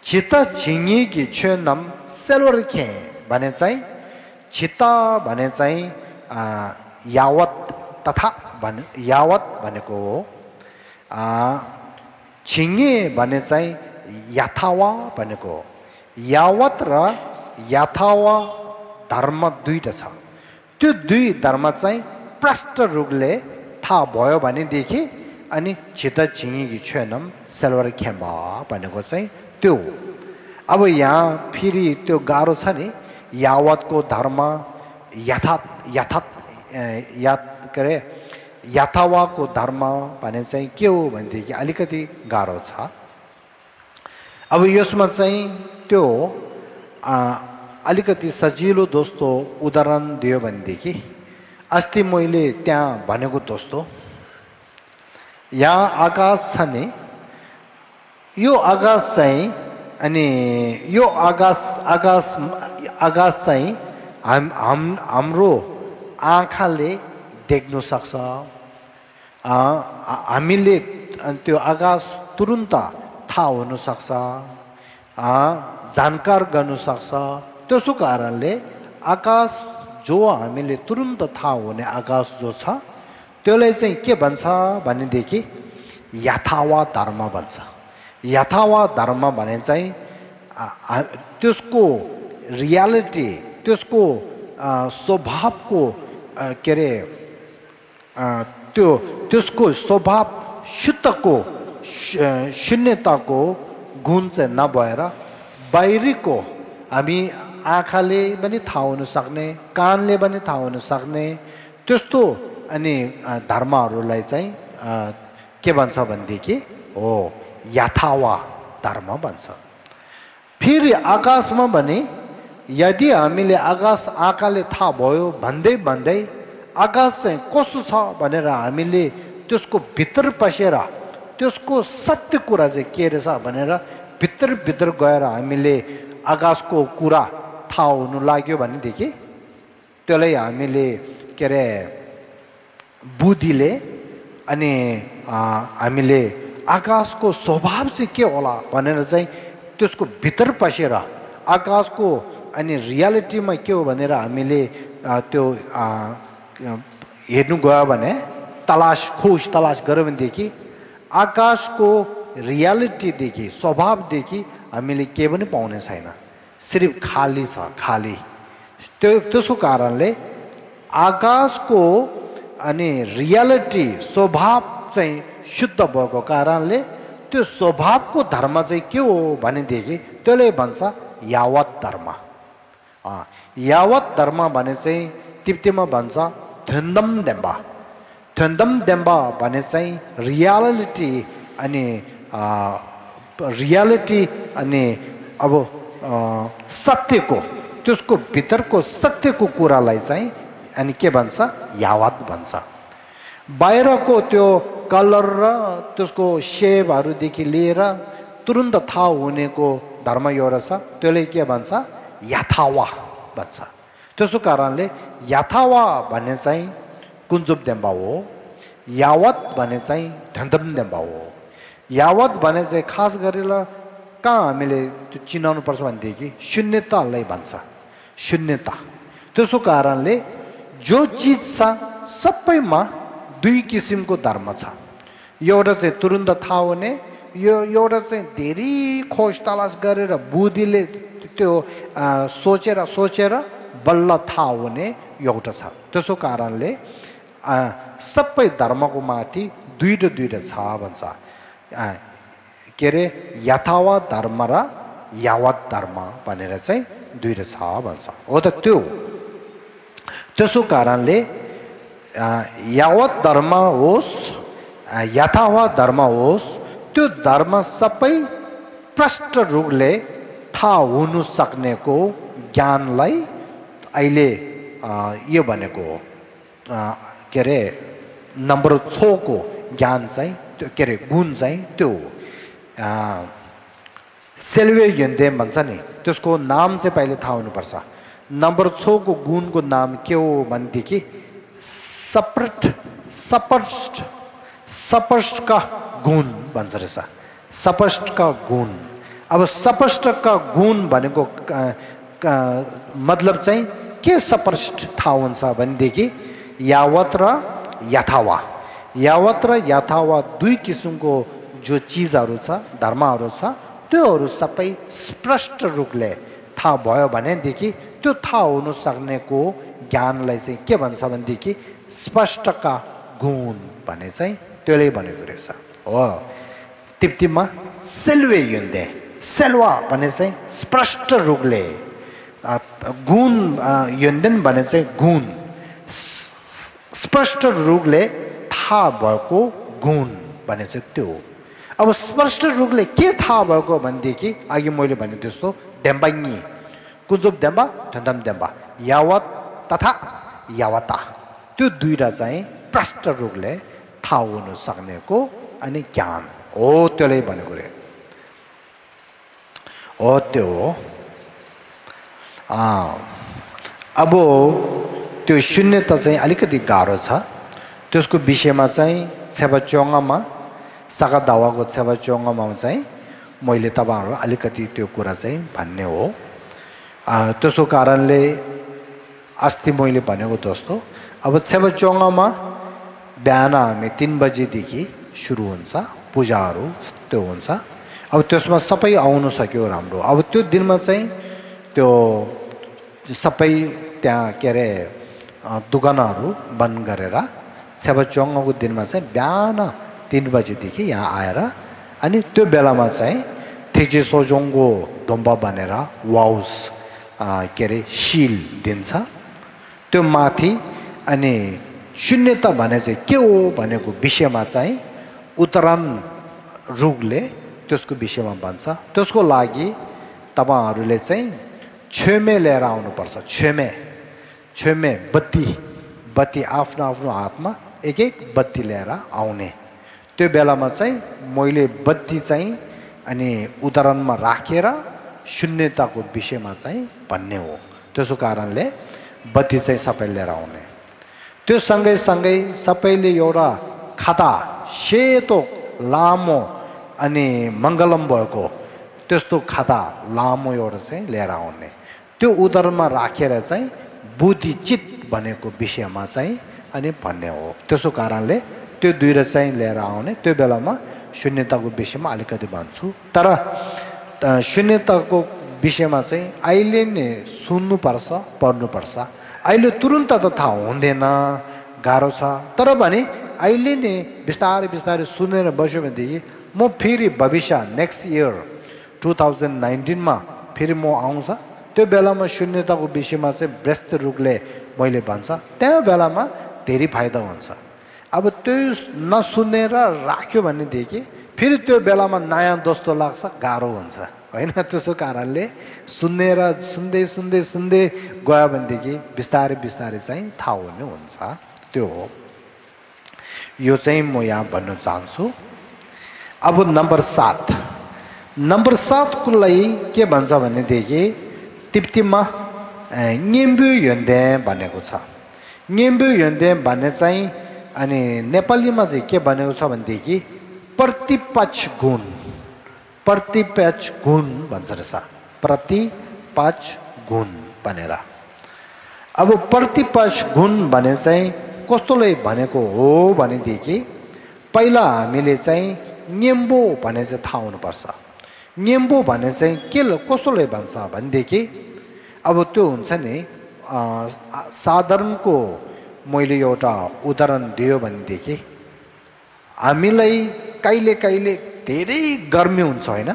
चित्त छिङिकी छेनम सेल्वर खे भने चाहिँ चित्त भने चाहिँ यावत तथा यावत भनेको हो छिङे भने चाहिँ यथावा भनेको हो यावत र यथावा धर्म दुईटा छ त्यो दुई धर्म चाहिँ प्रष्ट रूपले थाहा भयो भनेदेखि अनि चित्त छिङिकी छेनम सेल्वर खेम्बा भनेको चाहिँ त्यो अब यहाँ फेरि त्यो गाह्रो छ नि यावतको धर्म के अरे यथावाको धर्म भने चाहिँ के हो भनेदेखि अलिकति गाह्रो छ अब यसमा चाहिँ त्यो अलिकति सजिलो दोस्तो उदाहरण दियो भनेदेखि अस्ति मैले त्यहाँ भनेको दोस्तो यहाँ आकाश छ नि यो आकाश चाहिँ अनि यो आकाश चाहिँ हाम्रो आँखाले देख्न सक्छ हामीले त्यो आकाश तुरुन्त थाहा हुन सक्छ जानकार गर्नु सक्छ त्यसो कारणले आकाश जो हामीले तुरुन्त थाहा हुने आकाश जो छ त्यसले चाहिँ के भन्छ भनेदेखि यथावा धर्म भन्छ यथावा धर्म भने चाहिँ त्यसको रियालिटी त्यसको स्वभावको के अरे त्यसको स्वभाव शुद्धको शून्यताको गुण चाहिँ नभएर बाहिरीको हामी आँखाले पनि थाहा हुन सक्ने कानले पनि थाहा हुन सक्ने त्यस्तो अनि धर्महरूलाई चाहिँ के भन्छ भनेदेखि हो यथावा धर्म भन्छ फेरि आकाशमा भने यदि हामीले आकाश आँखाले थाहा भयो भन्दै भन्दै आकाश चाहिँ कस्तो छ भनेर हामीले त्यसको भित्र पसेर त्यसको सत्य कुरा चाहिँ के रहेछ भनेर भित्र गएर हामीले आकाशको कुरा थाहा हुनु लाग्यो भनेदेखि त्यसलाई हामीले के अरे बुद्धिले अनि हामीले आकाशको स्वभाव चाहिँ के होला भनेर चाहिँ त्यसको भित्र पसेर आकाशको अनि रियालिटीमा के हो भनेर हामीले त्यो हेर्नु गयो भने खोज तलास गऱ्यो भनेदेखि आकाशको रियालिटीदेखि स्वभावदेखि हामीले के पनि पाउने छैन सिर्फ खाली छ खाली त्यसको कारणले आकाशको अनि रियालिटी स्वभाव चाहिँ शुद्ध भएको कारणले त्यो स्वभावको धर्म चाहिँ के हो भनेदेखि त्यसले भन्छ यावत धर्म यावत धर्म भने चाहिँ तिब्बतीमा भन्छ थ्योन्दम देम्बा भने चाहिँ रियालिटी अनि अब सत्यको त्यसको भित्रको सत्यको कुरालाई चाहिँ अनि के भन्छ यावत भन्छ बाहिरको त्यो कलर र त्यसको सेपहरूदेखि लिएर तुरुन्त थाहा हुनेको धर्म एउटा छ त्यसले के भन्छ यथावा भन्छ त्यसो कारणले यथावा भन्ने चाहिँ कुञ्जुब देम्बा हो यावत भने चाहिँ धन्दम देम्बा हो यावत भने चाहिँ खास गरेर कहाँ हामीले त्यो चिनाउनु पर्छ भनेदेखि शून्यतालाई भन्छ शून्यता त्यसो कारणले जो चिज छ सबैमा दुई किसिमको धर्म छ एउटा चाहिँ तुरुन्त थाहा हुने यो एउटा चाहिँ धेरै खोज तलास गरेर बुद्धिले त्यो सोचेर बल्ल थाहा हुने एउटा छ त्यसो कारणले सबै धर्मको माथि दुईटा छ भन्छ के अरे यथावा धर्म र यावत धर्म भनेर चाहिँ दुईटा छ भन्छ हो त त्यो त्यसो कारणले यावत धर्म होस् यथावा धर्म होस् त्यो धर्म सबै प्रष्ट रूपले थाहा हुनु सक्नेको ज्ञानलाई अहिले यो भनेको के अरे नम्बर 6 को ज्ञान चाहिँ त्यो के अरे गुण चाहिँ त्यो सेल्वे यन्देम भन्छ नि त्यसको नाम चाहिँ पहिले थाहा हुनुपर्छ नम्बर 6 को गुणको नाम के हो भनेदेखि सपष्ट का गुण भन्छ रहेछ सपष्ट का गुण अब सपष्ट का गुण भनेको मतलब चाहिँ के सपष्ट थाहा हुन्छ भनेदेखि यावत र यथावा दुई किसिमको जो चिजहरू छ धर्महरू छ त्योहरू सबै स्पष्ट रूपले थाहा भयो भनेदेखि त्यो थाहा हुन सक्नेको ज्ञानलाई चाहिँ के भन्छ भनेदेखि स्पष्टका गुण भने चाहिँ त्यसले भनेको रहेछ हो तिब्बतीमा सेल्वे युन्दे सेल्वा भने चाहिँ स्पष्ट रूपले गुण युन्देन भने चाहिँ गुण स्पष्ट रूपले थाहा भएको गुण भने चाहिँ त्यो हो अब स्पष्ट रूपले के थाहा भएको भनेदेखि अघि मैले भने जस्तो देम्बाङ्गी कुञ्जुब देम्बा धन्दम देम्बा यावत तथा यावता त्यो दुईटा चाहिँ प्रष्ट रूपले थाहा हुन सक्नेको अनि ज्ञान हो त्यसले भनेको रे हो त्यो हो अब त्यो शून्यता चाहिँ अलिकति गाह्रो छ त्यसको विषयमा चाहिँ छेबाचोङमा सागा दावाको छेबाचोङमा चाहिँ मैले तपाईहरुलाई अलिकति त्यो कुरा चाहिँ भन्ने हो त्यसो कारणले अस्ति मैले भनेको जस्तो अब सेबचोङमा बिहान हामी 3 बजेदेखि सुरु हुन्छ पूजाहरू त्यो हुन्छ अब त्यसमा सबै आउन सक्यो राम्रो अब त्यो दिनमा चाहिँ त्यो सबै त्यहाँ के रे दुकानहरू बन्द गरेर सेबचोङको दिनमा चाहिँ बिहान 3 बजेदेखि यहाँ आएर अनि त्यो बेलामा चाहिँ तेजे सोजोङको ढुम्बा बनेर वाउस के रे शिल दिन्छ त्यो माथि अनि शून्यता भने चाहिँ के हो भनेको विषयमा चाहिँ उत्तरायण रुगले त्यसको विषयमा भन्छ त्यसको लागि तपाईहरुले चाहिँ छेमे लिएर आउनुपर्छ छेमे बत्ती आफ्नो आफ्नो हातमा एक बत्ती लिएर आउने त्यो बेलामा चाहिँ मैले बत्ती चाहिँ अनि उदाहरणमा राखेर शून्यताको विषयमा चाहिँ भन्ने हो त्यसो कारणले बत्ती चाहिँ सबै लिएर आउने त्यो सँगै सबैले एउटा खाता सेतो लामो अनि मङ्गलम भएको त्यस्तो खाता लामो एउटा चाहिँ लिएर आउने त्यो उदाहरणमा राखेर चाहिँ बुद्धिचित भनेको विषयमा चाहिँ अनि भन्ने हो त्यसो कारणले त्यो दुईटा चाहिँ लिएर आउने त्यो बेलामा शून्यताको विषयमा अलिकति भन्छु तर शून्यताको विषयमा चाहिँ अहिले नै सुन्नुपर्छ पढ्नुपर्छ अहिले तुरुन्त त थाहा हुँदैन गाह्रो छ तर भने अहिले नै बिस्तारै सुनेर बस्यो भनेदेखि म फेरि भविष्य नेक्स्ट इयर 2019 मा फेरि म आउँछ त्यो बेलामा शून्यताको विषयमा चाहिँ व्यस्त रूपले मैले भन्छ त्यो बेलामा धेरै फाइदा हुन्छ अब त्यो नसुनेर राख्यो भनेदेखि फेरि त्यो बेलामा नयाँ जस्तो लाग्छ गाह्रो हुन्छ हैन त्यसो कारणले सुनेर सुन्दै गयो भनेदेखि बिस्तारै चाहिँ थाहा हुने हुन्छ त्यो हो यो चाहिँ म यहाँ भन्न चाहन्छु अब नम्बर 7 को लागि के भन्छ भनेदेखि तिप्तिमा न्यम्बु यन्दे भनेको छ न्यम्बु यन्दे भन्ने चाहिँ अनि नेपालीमा चाहिँ के भनेको छ भनेदेखि प्रतिपक्ष गुण भन्छ रहेछ प्रतिपक्ष गुण भनेर अब प्रतिपक्ष गुण भने चाहिँ कस्तोले भनेको हो भनेदेखि पहिला हामीले चाहिँ न्यम्बो भने चाहिँ थाहा हुनुपर्छ न्यम्बो भने चाहिँ के कस्तोले भन्छ भनेदेखि अब त्यो हुन्छ नि साधारणको मैले एउटा उदाहरण दियो भनेदेखि हामीलाई कहिले धेरै गर्मी हुन्छ हैन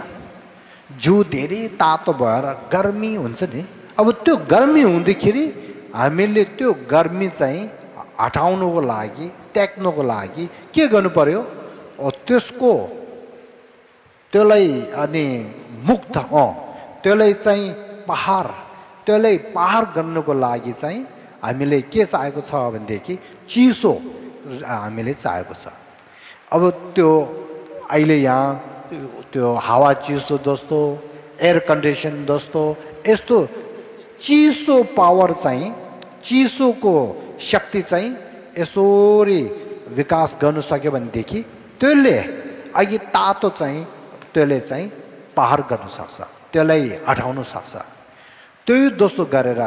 जिउ धेरै तातो भएर गर्मी हुन्छ नि अब त्यो गर्मी हुँदाखेरि हामीले त्यो गर्मी चाहिँ हटाउनको लागि त्याग्नको लागि के गर्नु पर्यो त्यसलाई अनि मुक्त त्यसलाई चाहिँ पहाड गर्नको लागि चाहिँ हामीले के चाहेको छ भनेदेखि चिसो हामीले चाहेको छ अब त्यो अहिले यहाँ त्यो हावा चिसो जस्तो एयर कन्डिसन जस्तो यस्तो चिसो पावर चाहिँ चिसोको शक्ति चाहिँ यसरी विकास गर्न सक्यो भनेदेखि त्यसले अघि तातो चाहिँ त्यसले चाहिँ पहाड गर्न सक्छ त्यसलाई हटाउन सक्छ त्यो जस्तो गरेर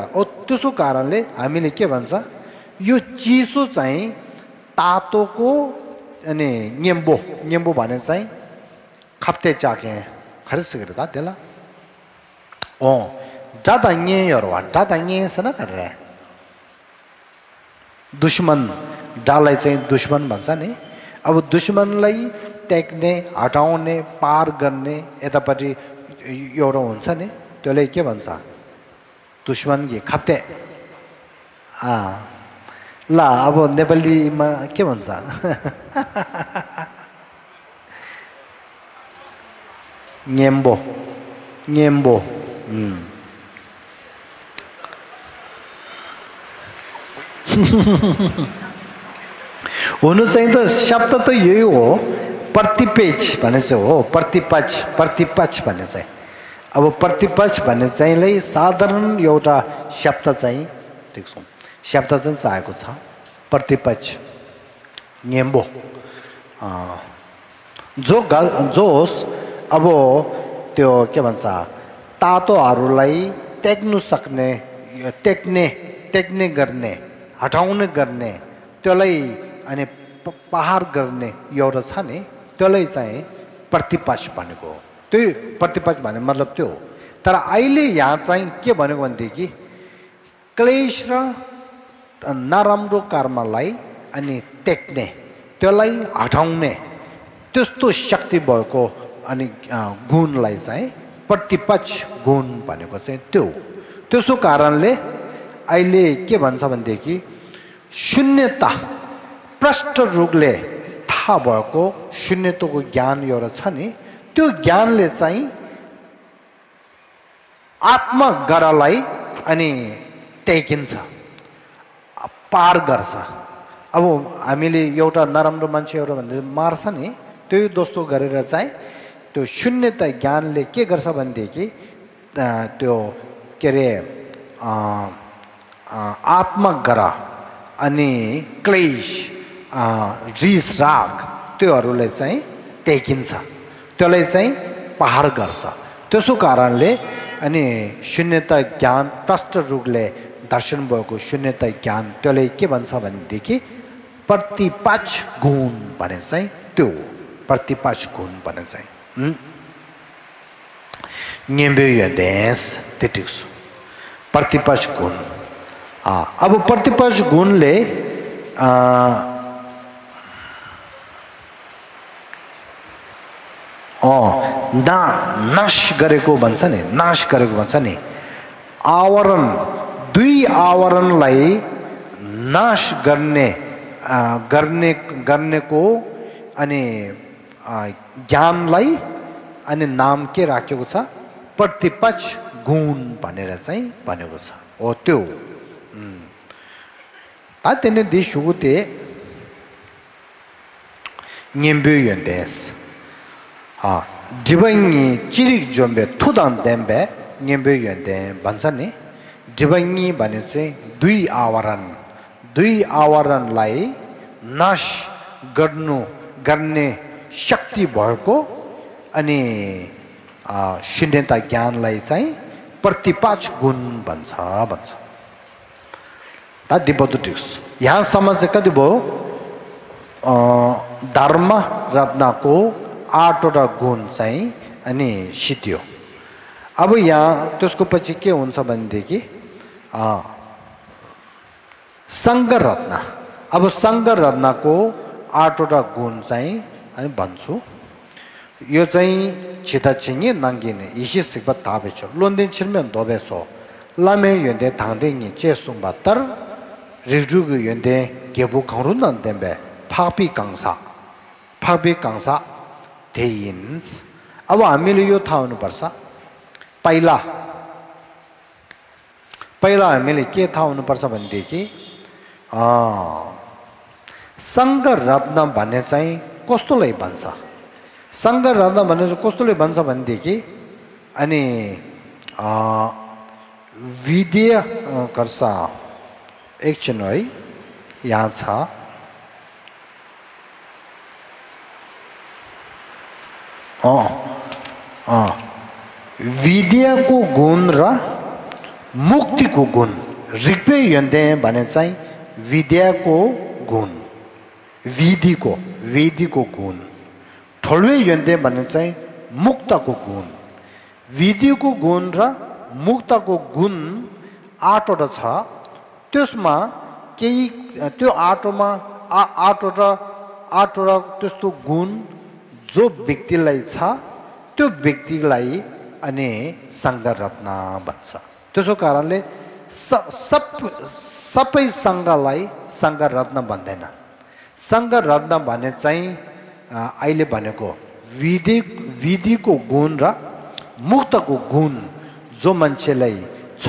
त्यसो कारणले हामीले के भन्छ यो चिसो चाहिँ तातोको अनि न्यम्बो भने चाहिँ खप्ते चाके खरिस गर्दा त्यसलाई ज्यादा सन गरेर दुश्मन डालाई चाहिँ दुश्मन भन्छ नि अब दुश्मनलाई त्याग्ने हटाउने पार गर्ने यतापट्टि एउटा हुन्छ नि त्यसलाई के भन्छ दुश्मन कि खप्ते ल अब नेपालीमा के भन्छ न्यम्बो हुनु चाहिँ त शब्द त यही हो प्रतिपेक्ष भने चाहिँ हो प्रतिपक्ष भन्ने चाहिँ अब प्रतिपक्ष भन्ने चाहिँलाई साधारण एउटा शब्द चाहिँ देख्छौँ शब्द चाहिँ चाहेको छ प्रतिपक्ष न्यम्बो जो होस् अब त्यो के भन्छ तातोहरूलाई टेक्नु सक्ने टेक्ने गर्ने हटाउने गर्ने त्यसलाई अनि पहाड गर्ने एउटा छ नि त्यसलाई चाहिँ प्रतिपक्ष भनेको त्यो प्रतिपक्ष भन्ने मतलब त्यो तर अहिले यहाँ चाहिँ के भनेको भनेदेखि क्लेश र नराम्रो कर्मलाई अनि टेक्ने त्यसलाई हटाउने त्यस्तो शक्ति भएको अनि गुणलाई चाहिँ प्रतिपक्ष गुण भनेको चाहिँ त्यो त्यसो कारणले अहिले के भन्छ भनेदेखि शून्यता प्रष्ट रूपले थाहा भएको शून्यताको ज्ञान एउटा छ नि त्यो ज्ञानले चाहिँ आत्मगरालाई अनि टेकिन्छ पार गर्छ अब हामीले एउटा नराम्रो मान्छे एउटा भन्दा मार्छ नि त्यो दोस्तो गरेर चाहिँ त्यो शून्यता ज्ञानले के गर्छ भनेदेखि त्यो के अरे आत्मग्रह अनि क्लेश रिस राग त्योहरूले चाहिँ टेकिन्छ त्यसलाई चाहिँ पहाड गर्छ त्यसो कारणले अनि शून्यता ज्ञान प्रष्ट रूपले दर्शन भएको शून्यता ज्ञान त्यसले के भन्छ भनेदेखि प्रतिपक्ष गुण भने चाहिँ त्यो प्रतिपक्ष गुण भने चाहिँ प्रतिपक्ष गुण अब प्रतिपक्ष गुणले नाश गरेको भन्छ नि नाश गरेको भन्छ नि आवरण दुई आवरणलाई नाश गर्नेको अनि ज्ञानलाई अनि नाम के राखेको छ प्रतिपक्ष गुण भनेर चाहिँ भनेको छ हो त्यो तेने दिसुगुते 녜뷰연데스 디바잉이 지릭 좀베 투단 덴베 녜뷰연데 반사니 디바잉이 भनेपछि दुई आवरणलाई नाश गर्ने शक्ति भएको अनि शून्यता ज्ञानलाई चाहिँ प्रतिपक्ष गुण भन्छ दिबोटिक्स यहाँसम्म चाहिँ कति भयो धर्म रत्नको 8वटा गुण चाहिँ अनि सिद्धियो अब यहाँ त्यसको पछि के हुन्छ भनेदेखि सङ्घ रत्न अब सङ्घ रत्नको 8वटा गुण चाहिँ अनि भन्छु यो चाहिँ छिदाचिङे नाङ्गिने इसी सिक्बा थाबेछ लोन्दिन छिर्मेन दोबेसो लामे यन्दे थाङदेङि चेसुङबातर रिजुगु यन्दे गेबु खौरुन देबे फापी कांसा धेइन्स अब हामीले यो थाहा हुनुपर्छ पहिला हामीले के थाहा हुनुपर्छ भनेदेखि सङ्घ रत्न भन्ने चाहिँ कस्तोलाई भन्छ सङ्घ रत्न भन्ने चाहिँ कस्तोले भन्छ भनेदेखि अनि विद्य गर्छ एकछिन है यहाँ छ विद्याको गुण र मुक्तिको गुण ऋग्वे यन्दे भने चाहिँ विद्याको गुण विधिको गुण ठोल्वे यन्दे भने चाहिँ मुक्तको गुण विधिको गुण र मुक्तको गुण 8वटा छ त्यसमा केही त्यो 8वटा त्यस्तो गुण जो व्यक्तिलाई छ त्यो व्यक्तिलाई अनि सङ्घ रत्न भन्छ त्यसो कारणले सबै सङ्घलाई सङ्घ रत्न भन्दैन सङ्घ रत्न भने चाहिँ अहिले भनेको विधिको गुण र मुक्तको गुण जो मान्छेलाई छ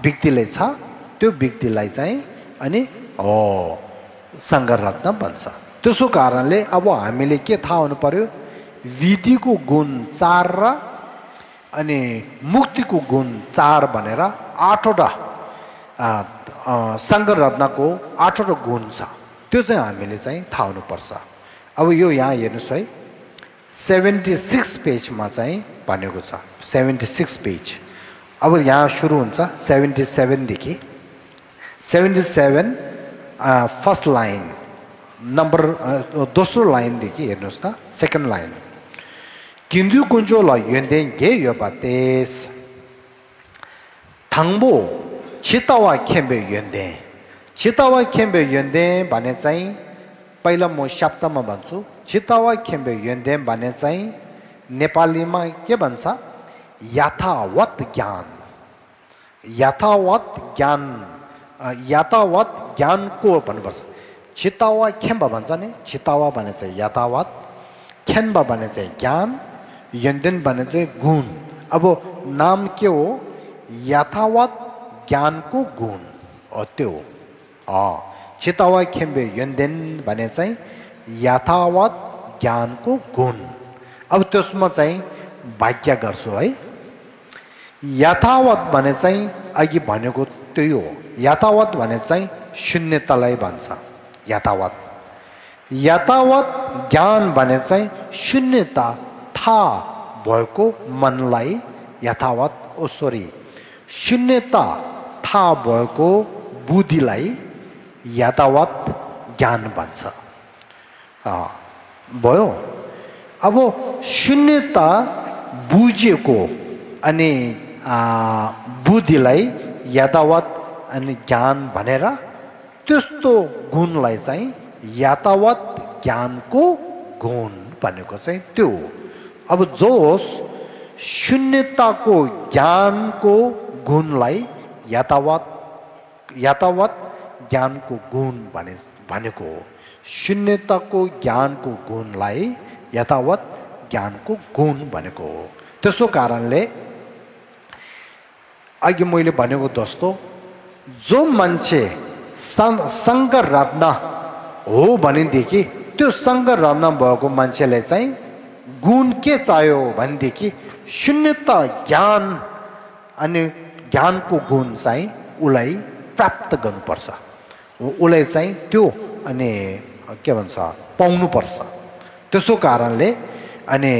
व्यक्तिलाई छ त्यो व्यक्तिलाई चाहिँ अनि सङ्घ रत्न भन्छ त्यसो कारणले अब हामीले के थाहा हुनु पर्यो विधिको गुण 4 र अनि मुक्तिको गुण 4 भनेर 8वटा सङ्घ रत्नको 8वटा गुण छ त्यो चाहिँ हामीले चाहिँ थाहा हुनुपर्छ अब यो यहाँ हेर्नुहोस् है 76 पेजमा चाहिँ भनेको छ 76 पेज अब यहाँ सुरु हुन्छ 77 देखि 77 फर्स्ट लाइन नम्बर दोस्रो लाइन देखि हेर्नुस् त सेकेन्ड लाइन किन्दु कुन्जो ल यन्देन गे योबातेस थाङबो छितावा खेम्बे यन्देन भने चाहिँ पहिला म शब्दमा भन्छु छितावा खेम्बे यन्देन भने चाहिँ नेपालीमा के भन्छ यथावत ज्ञानको भन्नुपर्छ छितावा खेम्बा भन्छ नि छितावा भने चाहिँ यथावत खेम्बा भने चाहिँ ज्ञान यन्देन भने चाहिँ गुण अब नाम के हो यथावत ज्ञानको गुण हो त्यो छितावा खेम्बे यन्देन भने चाहिँ यथावत ज्ञानको गुण अब त्यसमा चाहिँ वाक्य गर्छु है यथावत भने चाहिँ अघि भनेको त्यही हो यथावत भने चाहिँ शून्यतालाई भन्छ यथावत ज्ञान भने चाहिँ शून्यता थाहा भएको मनलाई यथावत शून्यता थाहा भएको बुद्धिलाई यथावत ज्ञान भन्छ भयो अब शून्यता बुझेको अनि बुद्धिलाई यथावत अनि ज्ञान भनेर त्यस्तो गुणलाई चाहिँ यथावत ज्ञानको गुण भनेको चाहिँ त्यो अब जोस शून्यताको ज्ञानको गुणलाई यथावत ज्ञानको गुण भनेको हो शून्यताको ज्ञानको गुणलाई यथावत ज्ञानको गुण भनेको हो त्यसो कारणले अघि मैले भनेको जस्तो जो मान्छे सङ्ग रत्न हो भनेदेखि त्यो सङ्ग रत्न भएको मान्छेले चाहिँ गुण के चाहियो भनेदेखि शून्यता ज्ञान अनि ज्ञानको गुण चाहिँ उसलाई प्राप्त गर्नुपर्छ उसलाई चाहिँ त्यो अनि के भन्छ पाउनुपर्छ त्यसो कारणले अनि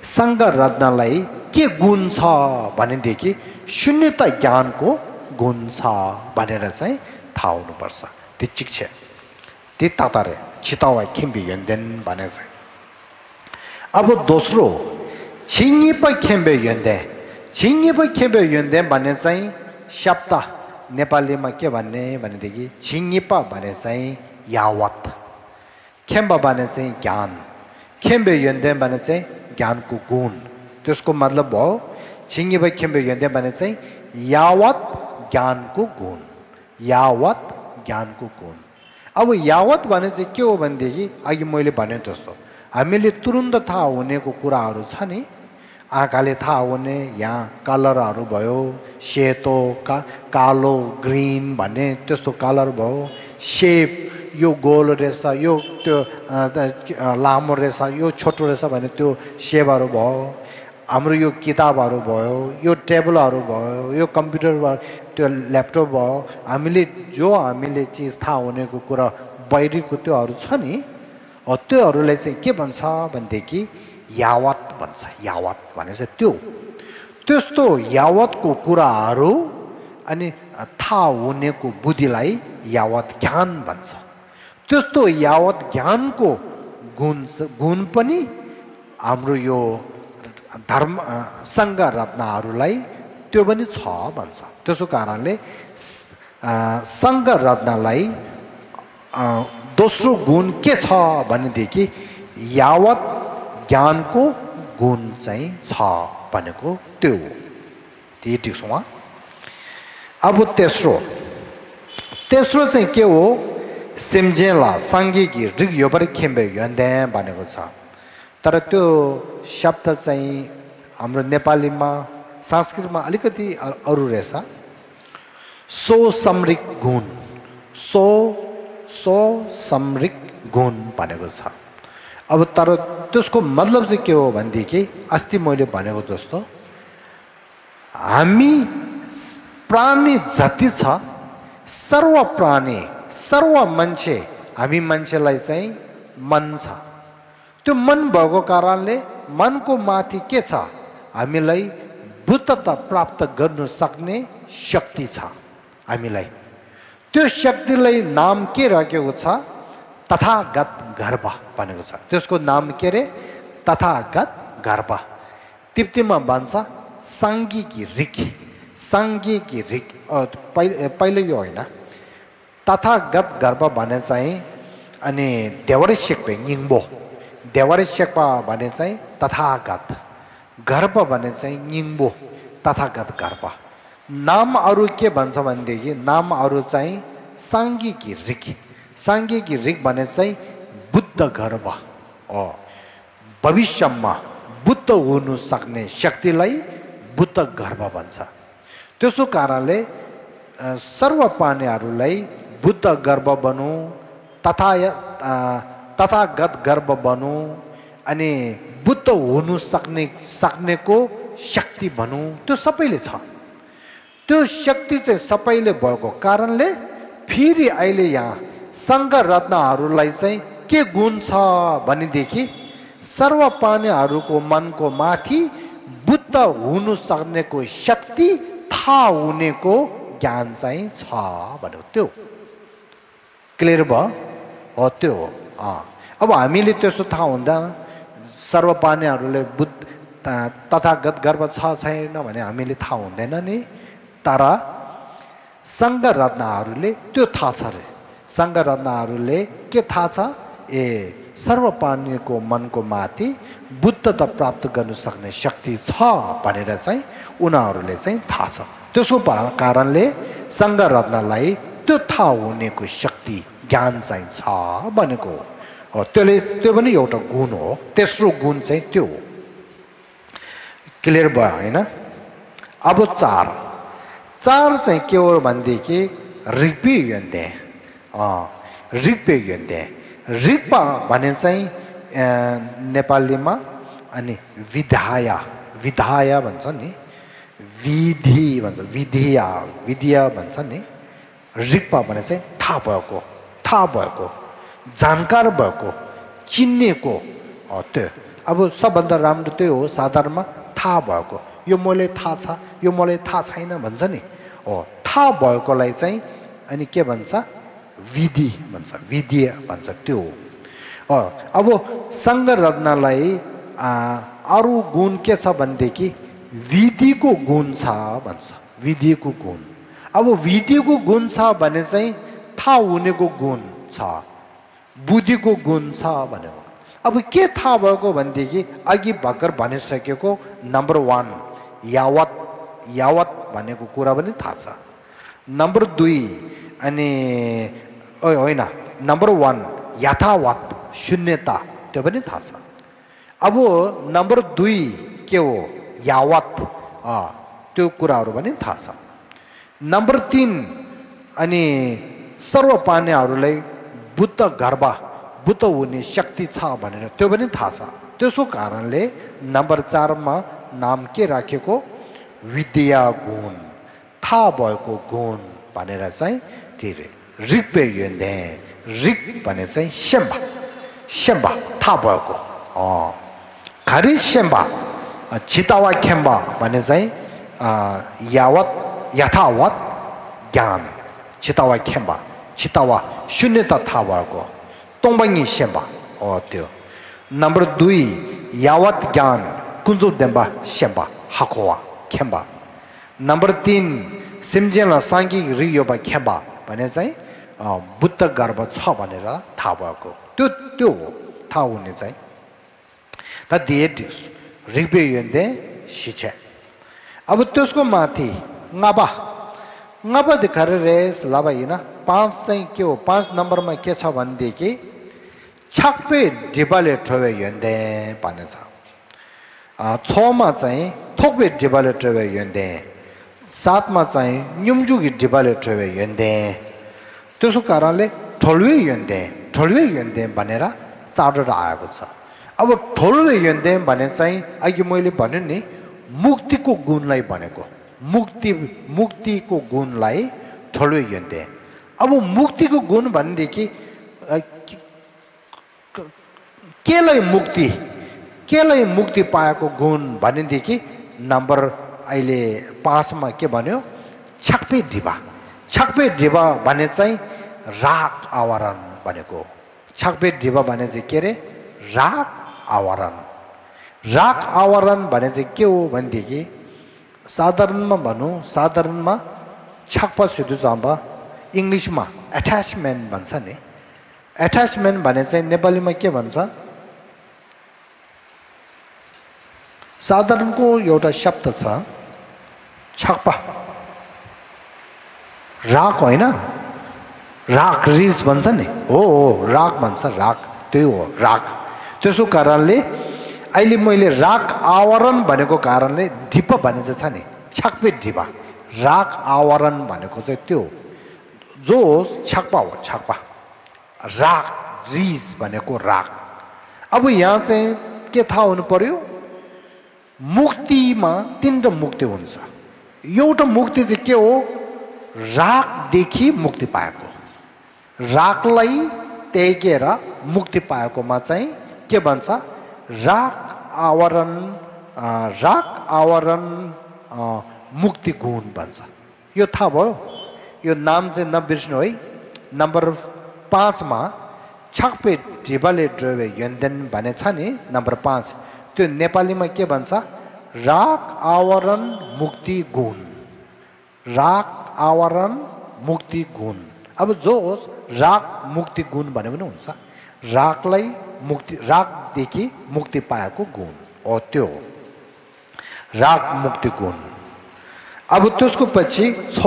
सङ्ग रत्नलाई के गुण छ भनेदेखि शून्यता ज्ञानको गुण छ भनेर चाहिँ थाहा हुनुपर्छ त्यो ठिक छ त्यो तातारे छितावा खेम्बे यन्देन भनेर चाहिँ अब दोस्रो छिङ्गिपा खेम्बे यन्देन भन्ने चाहिँ शब्द नेपालीमा के भन्ने भनेदेखि छिङ्गिपा भने चाहिँ यावत खेम्बा भने चाहिँ ज्ञान खेम्बे यन्देन भने चाहिँ ज्ञानको गुण त्यसको मतलब भयो छिङ्गिपा खेम्बे यन्देन भने चाहिँ यावत ज्ञानको गुण अब यावत भने चाहिँ के हो भनेदेखि अघि मैले भने जस्तो हामीले तुरुन्त थाहा हुनेको कुराहरू छ नि आँखाले थाहा हुने यहाँ कलरहरू भयो सेतो कालो ग्रिन भन्ने त्यस्तो कलर भयो सेप यो गोल रहेछ यो त्यो लामो रहेछ यो छोटो रहेछ भने त्यो सेपहरू भयो हाम्रो यो किताबहरू भयो यो टेबलहरू भयो यो कम्प्युटर भयो त्यो ल्यापटप भयो हामीले चिज थाहा हुनेको कुरा बाहिरीको त्योहरू छ नि त्योहरूलाई चाहिँ के भन्छ भनेदेखि यावत भन्छ यावत भनेपछि त्यस्तो यावतको कुराहरू अनि थाहा हुनेको बुद्धिलाई यावत ज्ञान भन्छ त्यस्तो यावत ज्ञानको गुण पनि हाम्रो यो धर्म सङ्घ रत्नहरूलाई त्यो पनि छ भन्छ त्यसो कारणले सङ्घ रत्नलाई दोस्रो गुण के छ भनेदेखि यावत ज्ञानको गुण चाहिँ छ भनेको त्यो हो त्यही ठिक छ अब तेस्रो चाहिँ के हो सिम्जेला साङ्गीकी ऋग योपरि खेम्बे यन्दे भनेको छ तर त्यो शब्द चाहिँ हाम्रो नेपालीमा संस्कृतमा अलिकति अरू रहेछ सो समृक गुण भनेको छ अब तर त्यसको मतलब चाहिँ के हो भनेदेखि अस्ति मैले भनेको जस्तो हामी प्राणी जति छ सर्व प्राणी सर्व मान्छे हामी मान्छेलाई चाहिँ मन छ त्यो मन भएको कारणले मनको माथि के छ हामीलाई बुद्धता प्राप्त गर्न सक्ने शक्ति छ हामीलाई त्यो शक्तिलाई नाम के राखेको छ तथागत गर्भ भनेको छ त्यसको नाम के रे तथागत गर्भ तिब्बतीमा भन्छ सांगिकी ऋक पहिले यो होइन तथागत गर्भ भने चाहिँ अनि देवरे शेक्पे निङबो देवरे शेक्पा भने चाहिँ तथागत गर्भ भने चाहिँ निङबो तथागत गर्भ नाम अरु के भन्छ भनेदेखि नाम अरु चाहिँ सांगिकी ऋक भने चाहिँ बुद्ध गर्भ भविष्यमा बुद्ध हुनु सक्ने शक्तिलाई बुद्ध गर्भ भन्छ त्यसो कारणले सर्वप्राणीहरूलाई बुद्ध गर्भ बनु तथागत गर्भ बनु अनि बुद्ध हुनु सक्नेको शक्ति भनौँ त्यो सबैले छ त्यो शक्ति चाहिँ सबैले भएको कारणले फेरि अहिले यहाँ सङ्घ रत्नहरूलाई चाहिँ के गुण छ भनेदेखि सर्वप्राणीहरूको मनको माथि बुद्ध हुनु सक्नेको शक्ति थाहा हुनेको ज्ञान चाहिँ छ भन्यो त्यो क्लियर भयो हो त्यो हो अब हामीले त्यस्तो थाहा हुँदा सर्वप्राणीहरूले बुद्ध तथागत गर्भ छ छैन भने हामीले थाहा हुँदैन नि तर सङ्घ रत्नहरूले त्यो थाहा छ रे सङ्घ रत्नहरूले के थाहा छ सर्वप्राणीको मनको माथि बुद्धता प्राप्त गर्न सक्ने शक्ति छ भनेर चाहिँ उनीहरूले चाहिँ थाहा छ त्यसको कारणले सङ्घ रत्नलाई त्यो थाहा हुनेको शक्ति ज्ञान चाहिँ छ भनेको हो त्यो पनि एउटा गुण हो तेस्रो गुण चाहिँ त्यो हो क्लियर भयो होइन अब चार चाहिँ के हो भनेदेखि ऋग्पे यन्ते ऋग्पा भने चाहिँ नेपालीमा अनि विधाया भन्छ नि विधि भन्छ विधिया भन्छ नि ऋग्पा भने चाहिँ थाहा भएको जानकार भएको चिन्नेको त्यो अब सबभन्दा राम्रो त्यो हो साधारणमा थाहा भएको यो मलाई थाहा छ यो मलाई थाहा छैन भन्छ नि थाहा भएकोलाई चाहिँ अनि के भन्छ विधि भन्छ त्यो हो अब सङ्घ रत्नलाई अरू गुण के छ भनेदेखि विधिको गुण छ भन्छ विधिको गुण अब विधिको गुण छ भने चाहिँ थाहा हुनेको गुण छ बुद्धिको गुण छ भनेको अब के थाहा भएको भनेदेखि अघि भर्खर भनिसकेको नम्बर 1 यावत भनेको कुरा पनि थाहा छ नम्बर 2 अनि होइन नम्बर 1 यथावत शून्यता त्यो पनि थाहा छ अब नम्बर 2 के हो यावत त्यो कुराहरू पनि थाहा छ नम्बर 3 अनि सर्वप्राणीहरूलाई बुद्ध हुने शक्ति छ भनेर त्यो पनि थाहा छ त्यसको कारणले नम्बर 4 मा नाम के राखेको विद्या गुण थाहा भएको गुण भनेर चाहिँ तिरे ऋग्पे यन्ते ऋग भने चाहिँ शेम्बा थाहा भएको खरी शेम्बा चितावा खेम्बा भने चाहिँ यथावत ज्ञान चितावा खेम्बा चितावा शून्यता थाहा भएको तोङबाङ्गी शेम्बा त्यो नम्बर 2 यावत ज्ञान कुन्जु देम्बा शेम्बा हाकोवा खेम्बा नम्बर 3 सिम्जेला साङ्गी रियोबा खेम्बा भने चाहिँ बुद्ध गर्भ छ भनेर थाहा भएको त्यो हो थाहा हुने चाहिँ त दिएटिस ऋग्पे यन्ते शिक्षा अब त्यसको माथि ngaba देखाएर रेस लाबा हैन 5 चाहिँ के हो 5 नम्बरमा के छ भनेदेखि छक्पे डिबाले ठोवे यन्ते भन्ने छ 6 मा चाहिँ थोकबे डिबाले ठोवे यन्ते 7 मा चाहिँ न्युमजुगी डिबाले ठोवे यन्ते त्यसो कारणले ठोलवे यन्ते भनेर चार्टर आएको छ अब ठोलवे यन्ते भने चाहिँ अघि मैले भने नि मुक्तिको गुणलाई भनेको मुक्तिको गुणलाई ठोलवे यन्ते अब मुक्तिको गुण भनेदेखि केलाई मुक्ति पाएको गुण भनेदेखि नम्बर अहिले 5 मा के भन्यो छक्पे ढिबा भने चाहिँ राग आवरण भनेको छक्पे ढिबा भने चाहिँ के रे राग आवरण भने चाहिँ के हो भनेदेखि साधारणमा छक्पा सिधु जाँबा इंग्लिशमा एट्याचमेन्ट भन्छ नि एट्याचमेन्ट भने चाहिँ नेपालीमा के भन्छ साधारणको एउटा शब्द छ छक्पा राग होइन राग रिस भन्छ नि हो राग भन्छ राग त्यो हो राग त्यसो कारणले अहिले मैले राग आवरण भनेको कारणले ढिप भने चाहिँ छ नि छक्पे ढिबा राग आवरण भनेको चाहिँ त्यो जो छक्पा हो छक्पा राग रिस भनेको राग अब यहाँ चाहिँ के थाहा हुनु पर्यो मुक्तिमा तीनटा मुक्ति हुन्छ एउटा मुक्ति चाहिँ के हो रागदेखि मुक्ति पाएको रागलाई त्यागेर मुक्ति पाएकोमा चाहिँ के भन्छ राग आवरण मुक्ति गुण भन्छ यो थाहा भयो यो नाम चाहिँ नबिर्स्नु है नम्बर 5 मा छक्पे ढिबाले ड्रवे यन्देन भने छ नि नम्बर 5 त्यो नेपालीमा के भन्छ राग आवरण मुक्ति गुण अब जो राग मुक्ति गुण भने पनि हुन्छ रागदेखि मुक्ति पाएको गुण हो त्यो राग मुक्ति गुण अब त्यसको पछि 6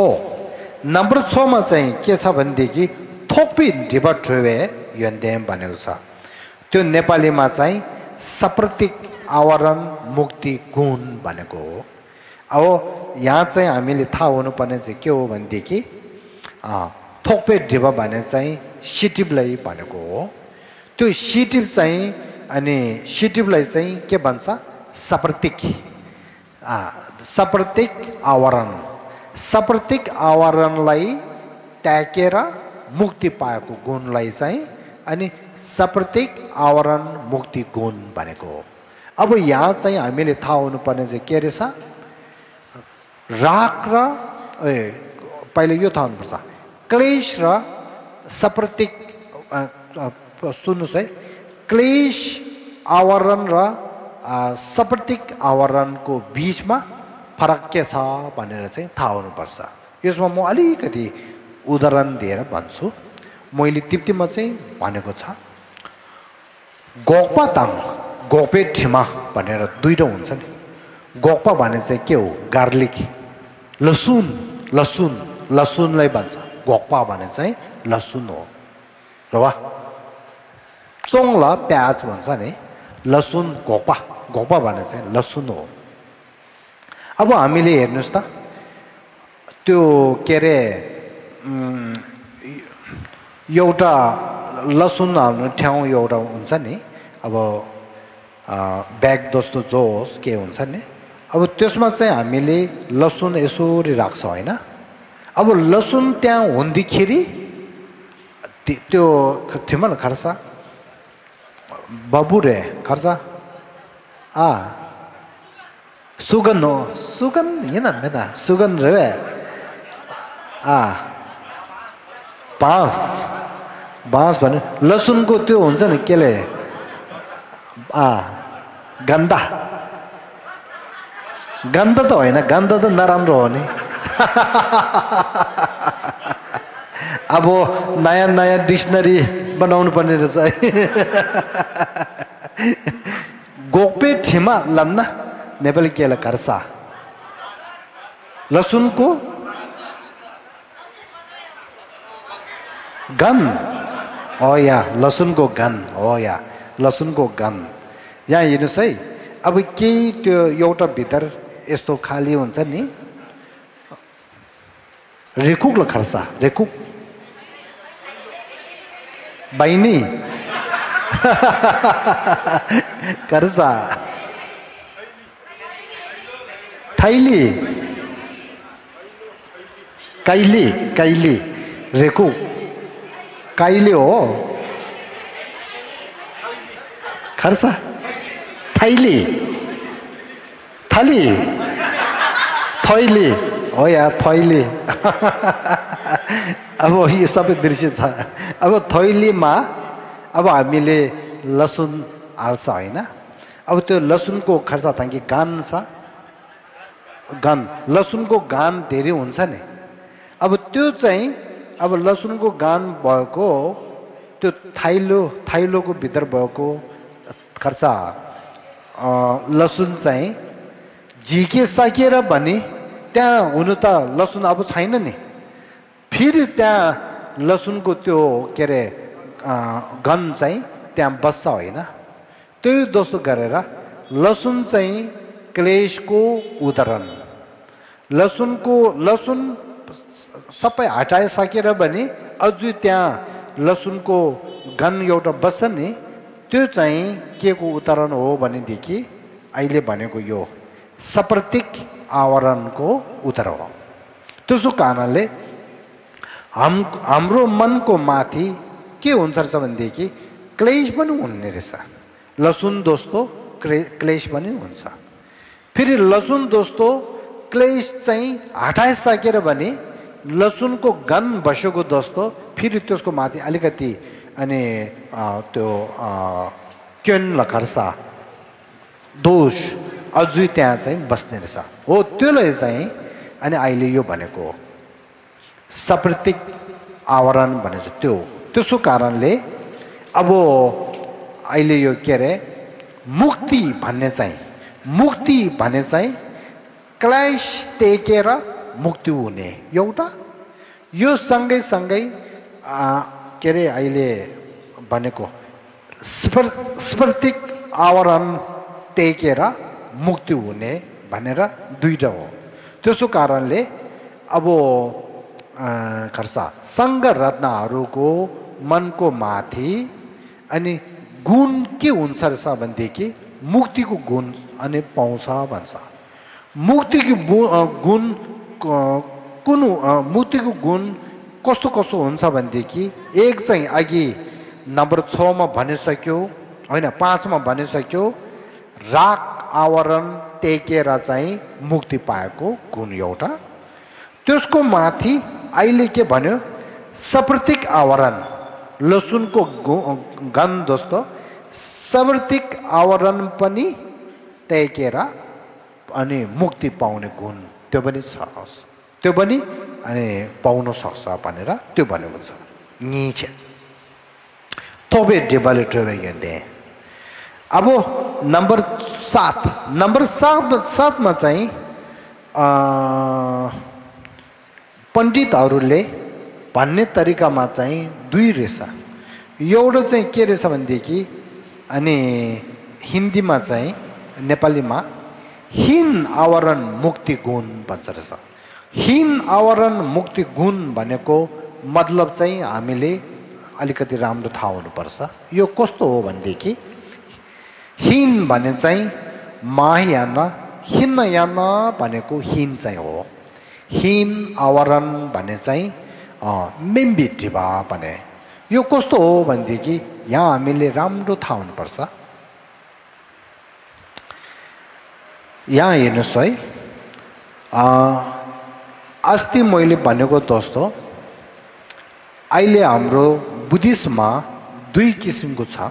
नम्बर 6 मा चाहिँ के छ भनेदेखि थोक्पी ढिबा ट्रेवे यन्देम भनेको छ त्यो नेपालीमा चाहिँ सप्रतिक आवरण मुक्ति गुण भनेको हो अब यहाँ चाहिँ हामीले थाहा हुनुपर्ने चाहिँ के हो भनेदेखि थोक्पे ढिबा भने चाहिँ सिटिभलाई भनेको हो त्यो सिटिभ चाहिँ अनि सिटिभलाई चाहिँ के भन्छ सप्रतिक आवरणलाई त्यागेर मुक्ति पाएको गुणलाई चाहिँ अनि सप्रतिक आवरण मुक्ति गुण भनेको हो अब यहाँ चाहिँ हामीले थाहा हुनुपर्ने चाहिँ के रहेछ राग र पहिले यो थाहा हुनुपर्छ क्लेश र सप्रतिक सुन्नुहोस् है क्लेश आवरण र सप्रतिक आवरणको बीचमा फरक के छ भनेर चाहिँ थाहा हुनुपर्छ यसमा म अलिकति उदाहरण दिएर भन्छु मैले तिप्तीमा चाहिँ भनेको छ गोक्पा ताङ गोपे ठिमा भनेर दुईटा हुन्छ नि गोक्पा भने चाहिँ के हो गार्लिक लसुनलाई भन्छ गोक्पा भने चाहिँ लसुन हो र वा चोङला प्याज भन्छ नि लसुन गोक्पा भने चाहिँ लसुन हो अब हामीले हेर्नुहोस् त त्यो के अरे एउटा लसुन हाल्ने ठाउँ एउटा हुन्छ नि अब ब्याग जस्तो जो होस् के हुन्छ नि अब त्यसमा चाहिँ हामीले लसुन यसरी राख्छ होइन अब लसुन त्यहाँ हुँदाखेरि त्यो थिएन न खर्सा बाबु रे खर्सा सुगन हो सुगन होइन मेना सुगन रे बाँस भने लसुनको त्यो हुन्छ नि केले गन्दा त होइन गन्दा त नराम्रो हो नि अब नयाँ डिक्सनरी बनाउनु पर्ने रहेछ है गोक्पे ठिमा लम्ना नेपाली केला कर्सा लसुनको गन हो या लसुनको गन हो या लसुनको गन यहाँ हेर्नुहोस् है अब केही त्यो एउटा भित्र यस्तो खाली हुन्छ नि रेकुक ल खर्सा रेकुक बहिनी कर्सा थैली कैली रेकु कैली हो खर्सा थैली थली थैली हो या थैली अब यो सबै बिर्सिन्छ अब थैलीमा अब हामीले लसुन हाल्छ होइन अब त्यो लसुनको खर्सा ताकि गान छ गान लसुनको गान धेरै हुन्छ नि अब त्यो चाहिँ अब लसुनको गान भएको त्यो थाइलोको भित्र भएको खर्सा लसुन चाहिँ झिकिसकेर भने त्यहाँ हुनु त लसुन अब छैन नि फेरि त्यहाँ लसुनको त्यो के अरे गन चाहिँ त्यहाँ बस्छ होइन त्यही जस्तो गरेर लसुन चाहिँ क्लेशको उदाहरण लसुन सबै हटाइसकेर भने अझै त्यहाँ लसुनको गन एउटा बस्छ नि त्यो चाहिँ के को उदाहरण हो भनेदेखि अहिले भनेको यो सप्रतिक आवरणको उदाहरण हो त्यसो कारणले हाम्रो मनको माथि के हुन्छ रहेछ भनेदेखि क्लेश पनि हुने रहेछ लसुन दोस्तो क्लेश पनि हुन्छ फेरि लसुन दोस्तो क्लेश चाहिँ हटाइसकेर भने लसुनको गन बसेको दोस्तो फेरि त्यसको माथि अलिकति अनि त्यो क्योन लखर्सा दोष अझै त्यहाँ चाहिँ बस्ने रहेछ हो त्योलाई चाहिँ अनि अहिले यो भनेको सप्रतिक आवरण भनेको त्यो त्यसो कारणले अब अहिले यो के अरे मुक्ति भने चाहिँ क्लेश टेकेर मुक्ति हुने एउटा यो सँगै के अरे अहिले भनेको स्फटिक आवरण टेकेर मुक्ति हुने भनेर दुईटा हो त्यसो कारणले अब खर्सा सङ्घ रत्नहरूको मनको माथि अनि गुण के हुन्छ रहेछ भनेदेखि मुक्तिको गुण अनि पाउँछ भन्छ मुक्तिको गुण कुन मुक्तिको गुण कस्तो हुन्छ भनेदेखि एक चाहिँ अघि नम्बर 6 मा भनिसक्यो होइन 5 मा भनिसक्यो राग आवरण टेकेर चाहिँ मुक्ति पाएको गुण एउटा त्यसको माथि अहिले के भन्यो सप्रतिक आवरण लसुनको गन जस्तो सप्रतिक आवरण पनि टेकेर अनि मुक्ति पाउने गुण त्यो पनि छ त्यो पनि अनि पाउन सक्छ भनेर त्यो भनेको छ निचे तबे डेभलपर गए अब नम्बर 7 मा चाहिँ पण्डितहरूले भन्ने तरिकामा चाहिँ दुई रहेछ एउटा चाहिँ के रहेछ भनेदेखि अनि हिन्दीमा चाहिँ नेपालीमा हीन आवरण मुक्ति गुण भन्छ रहेछ हीन आवरण मुक्ति गुण भनेको मतलब चाहिँ हामीले अलिकति राम्रो थाहा हुनुपर्छ यो कस्तो हो भनेदेखि हीन भने चाहिँ महायान हिनयान भनेको हीन चाहिँ हो हीन आवरण भने चाहिँ मेम्बिटिभा भने यो कस्तो हो भनेदेखि यहाँ हामीले राम्रो थाहा हुनुपर्छ यहाँ हेर्नुहोस् है अस्ति मैले भनेको जस्तो अहिले हाम्रो बुद्धिस्टमा दुई किसिमको छ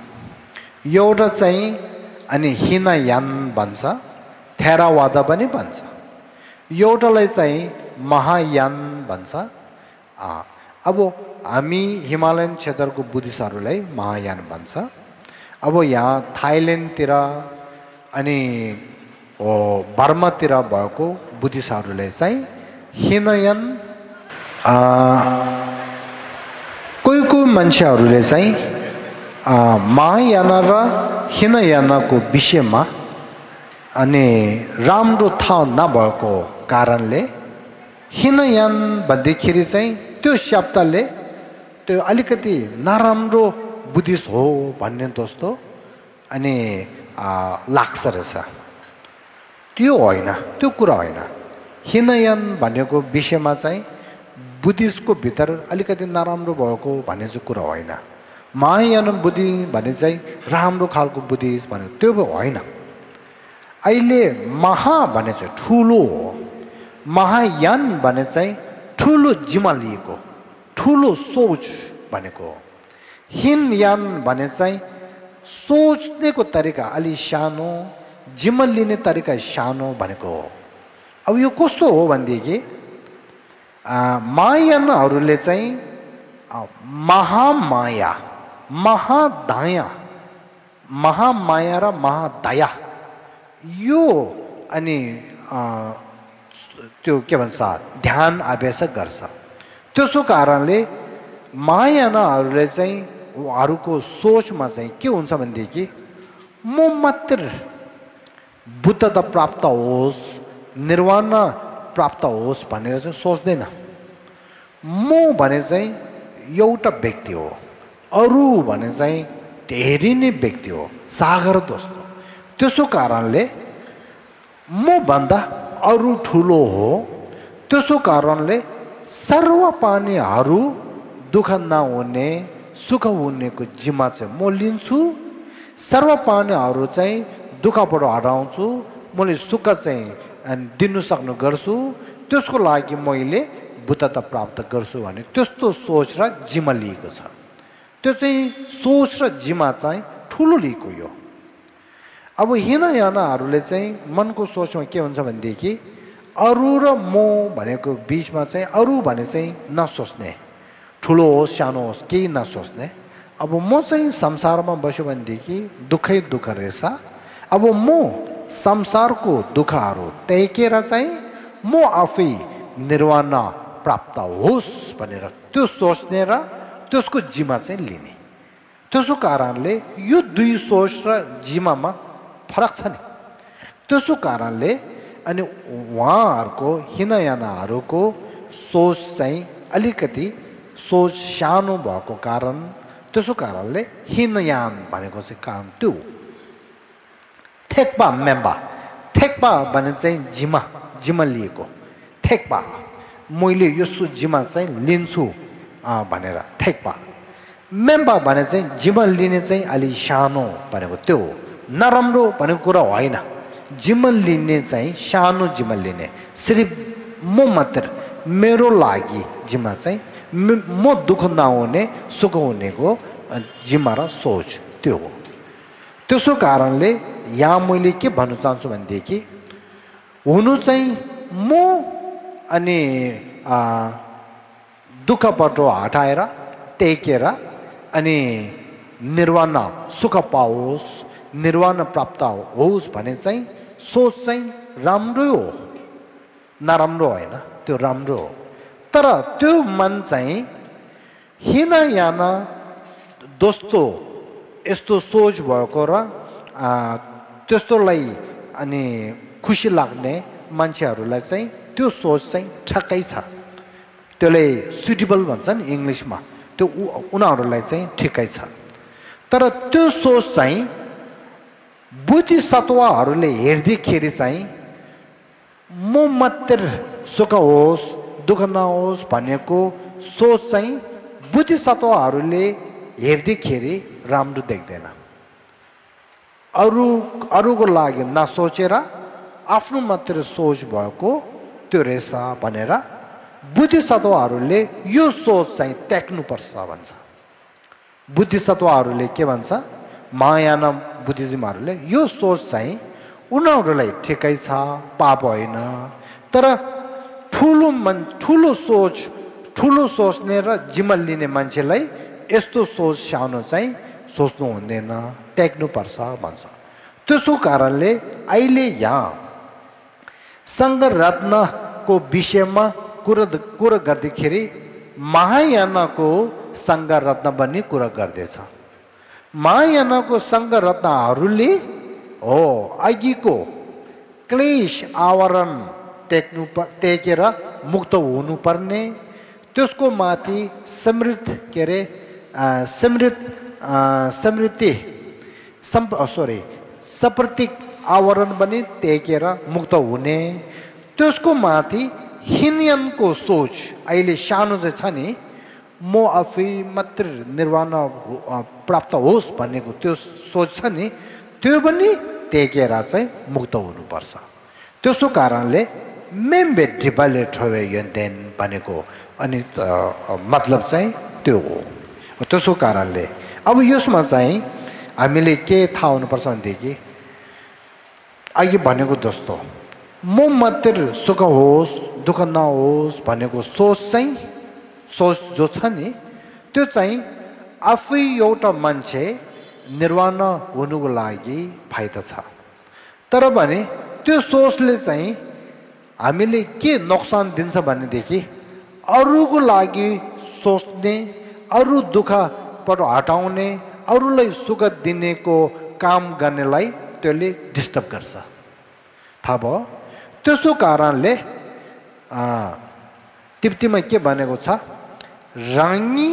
एउटा चाहिँ अनि हिनयान भन्छ थेरावादा पनि भन्छ एउटालाई चाहिँ महायान भन्छ अब हामी हिमालयन क्षेत्रको बुद्धिस्टहरूलाई महायान भन्छ अब यहाँ थाइल्यान्डतिर अनि बर्मातिर भएको बुद्धिस्टहरूले चाहिँ हिनयान कोही मान्छेहरूले चाहिँ महायान र हिनयानको विषयमा अनि राम्रो थाहा नभएको कारणले हिनयान भन्दाखेरि चाहिँ त्यो शब्दले त्यो अलिकति नराम्रो बुद्धिस्ट हो भन्ने जस्तो अनि लाग्छ रहेछ त्यो होइन त्यो कुरा होइन हिनयान भनेको विषयमा चाहिँ बुद्धिस्टको भित्र अलिकति नराम्रो भएको भन्ने चाहिँ कुरा होइन महायान बुद्धि भने चाहिँ राम्रो खालको बुद्धि भने त्यो होइन अहिले महा भने चाहिँ ठुलो हो महायान भने चाहिँ ठुलो जिम्मा लिएको ठुलो सोच भनेको हो हीनयान भने चाहिँ सोच्नेको तरिका अलि सानो जिम्मा लिने तरिका सानो भनेको हो अब यो कस्तो हो भनेदेखि महायानहरूले चाहिँ महामाया महादया महामाया र महादया यो अनि त्यो के भन्छ ध्यान अभ्यास गर्छ त्यसो कारणले महायानहरूले चाहिँ उहाँहरूको सोचमा चाहिँ के हुन्छ भनेदेखि म मात्र बुद्धता प्राप्त होस् निर्वाण प्राप्त होस् भनेर चाहिँ सोच्दैन म भने चाहिँ एउटा व्यक्ति हो अरू भने चाहिँ धेरै नै व्यक्ति हो सागर जस्तो त्यसो कारणले म भन्दा अरू ठुलो हो त्यसो कारणले सर्व प्राणीहरू दुःख नहुने सुख हुनेको जिम्मा चाहिँ म लिन्छु सर्व प्राणीहरू चाहिँ दुःखबाट हटाउँछु मैले सुख चाहिँ दिनु सक्नु गर्छु त्यसको लागि मैले बुद्धता प्राप्त गर्छु भने त्यस्तो सोच र जिम्मा लिएको छ त्यो चाहिँ सोच र जिम्मा चाहिँ ठुलो लिएको यो अब हीनयानहरूले चाहिँ मनको सोचमा के हुन्छ भनेदेखि अरू र म भनेको बिचमा चाहिँ अरू भने चाहिँ नसोच्ने ठुलो होस् सानो होस् केही नसोच्ने अब म चाहिँ संसारमा बस्यो भनेदेखि दुःखै दुःख रहेछ अब म संसारको दुःखहरू त्यागेर चाहिँ म आफै निर्वाण प्राप्त होस् भनेर त्यो सोच्ने र त्यसको जिम्मा चाहिँ लिने त्यसो कारणले यो दुई सोच र जिम्मामा फरक छ नि त्यसो कारणले अनि उहाँहरूको हीनयानहरूको सोच चाहिँ अलिकति सोच सानो भएको कारण त्यसो कारणले हीनयान भनेको चाहिँ कारण त्यो थेक्पा मेम्बा थेक्पा भने चाहिँ जिम्मा लिएको थेक्पा मैले यसो जिम्मा चाहिँ लिन्छु भनेर थेक्पा मेम्बा भने चाहिँ जिम्मा लिने चाहिँ अलि सानो भनेको त्यो हो नराम्रो भनेको कुरा होइन जिम्मा लिने चाहिँ सानो जिम्मा लिने सिर्फ म मात्र मेरो लागि जिम्मा चाहिँ म दुःख नहुने सुख हुनेको जिम्मा र सोच त्यो हो त्यसो कारणले यहाँ मैले के भन्न चाहन्छु भनेदेखि हुनु चाहिँ म अनि दुःखबाट हटाएर टेकेर अनि निर्वाण सुख पाओस् निर्वाण प्राप्त होस् भने चाहिँ सोच चाहिँ राम्रै हो नराम्रो होइन त्यो राम्रो हो तर त्यो मन चाहिँ हीनयान दोस्तो यस्तो सोच भएको र त्यस्तोलाई अनि खुसी लाग्ने मान्छेहरूलाई चाहिँ त्यो सोच चाहिँ ठक्कै छ त्यसलाई सुटेबल भन्छ नि इङ्ग्लिसमा त्यो उनीहरूलाई चाहिँ ठिकै छ तर त्यो सोच चाहिँ बुद्धिसत्वहरूले हेर्दाखेरि चाहिँ म मात्र सुख होस् दुःख नहोस् भनेको सोच चाहिँ बुद्धिसत्वहरूले हेर्दाखेरि राम्रो देख्दैन अरूको लागि नसोचेर आफ्नो मात्र सोच भएको त्यो रहेछ भनेर बुद्धिसत्वहरूले यो सोच चाहिँ त्याग्नुपर्छ भन्छ बुद्धिसत्वहरूले के भन्छ महायान बुद्धिज्महरूले यो सोच चाहिँ उनीहरूलाई ठिकै छ पाप होइन तर ठुलो सोच्ने र जिम्मा लिने मान्छेलाई यस्तो सोच सानो चाहिँ सोच्नु हुँदैन त्याग्नुपर्छ भन्छ त्यसो कारणले अहिले यहाँ सङ्घरत्नको विषयमा कुरा गर्दाखेरि महायानको सङ्घरत्न पनि कुरा गर्दैछ महायानको सङ्घरत्नहरूले हो अघिको क्लेश आवरण टेकेर मुक्त हुनुपर्ने त्यसको माथि सप्रतिक आवरण पनि टेकेर मुक्त हुने त्यसको माथि हीनयानको सोच अहिले सानो चाहिँ छ नि म आफै मात्र निर्वाण प्राप्त होस् भनेको त्यो सोच छ नि त्यो पनि त्यागेर चाहिँ मुक्त हुनुपर्छ त्यसो कारणले मेम्बे ढिपाले ठोवे यन्देन भनेको अनि मतलब चाहिँ त्यो हो त्यसो कारणले अब यसमा चाहिँ हामीले के थाहा हुनुपर्छ भनेदेखि अघि भनेको जस्तो म मात्र सुख होस् दुःख नहोस् भनेको सोच चाहिँ सोच जो छ नि त्यो चाहिँ आफै एउटा मान्छे निर्वाण हुनुको लागि फाइदा छ तर भने त्यो सोचले चाहिँ हामीले के नोक्सान दिन्छ भनेदेखि अरूको लागि सोच्ने अरू दुःखबाट हटाउने अरूलाई सुख दिनेको काम गर्नेलाई त्यसले डिस्टर्ब गर्छ थाहा भयो त्यसो कारणले तिप्तीमा के भनेको छ राङ्गी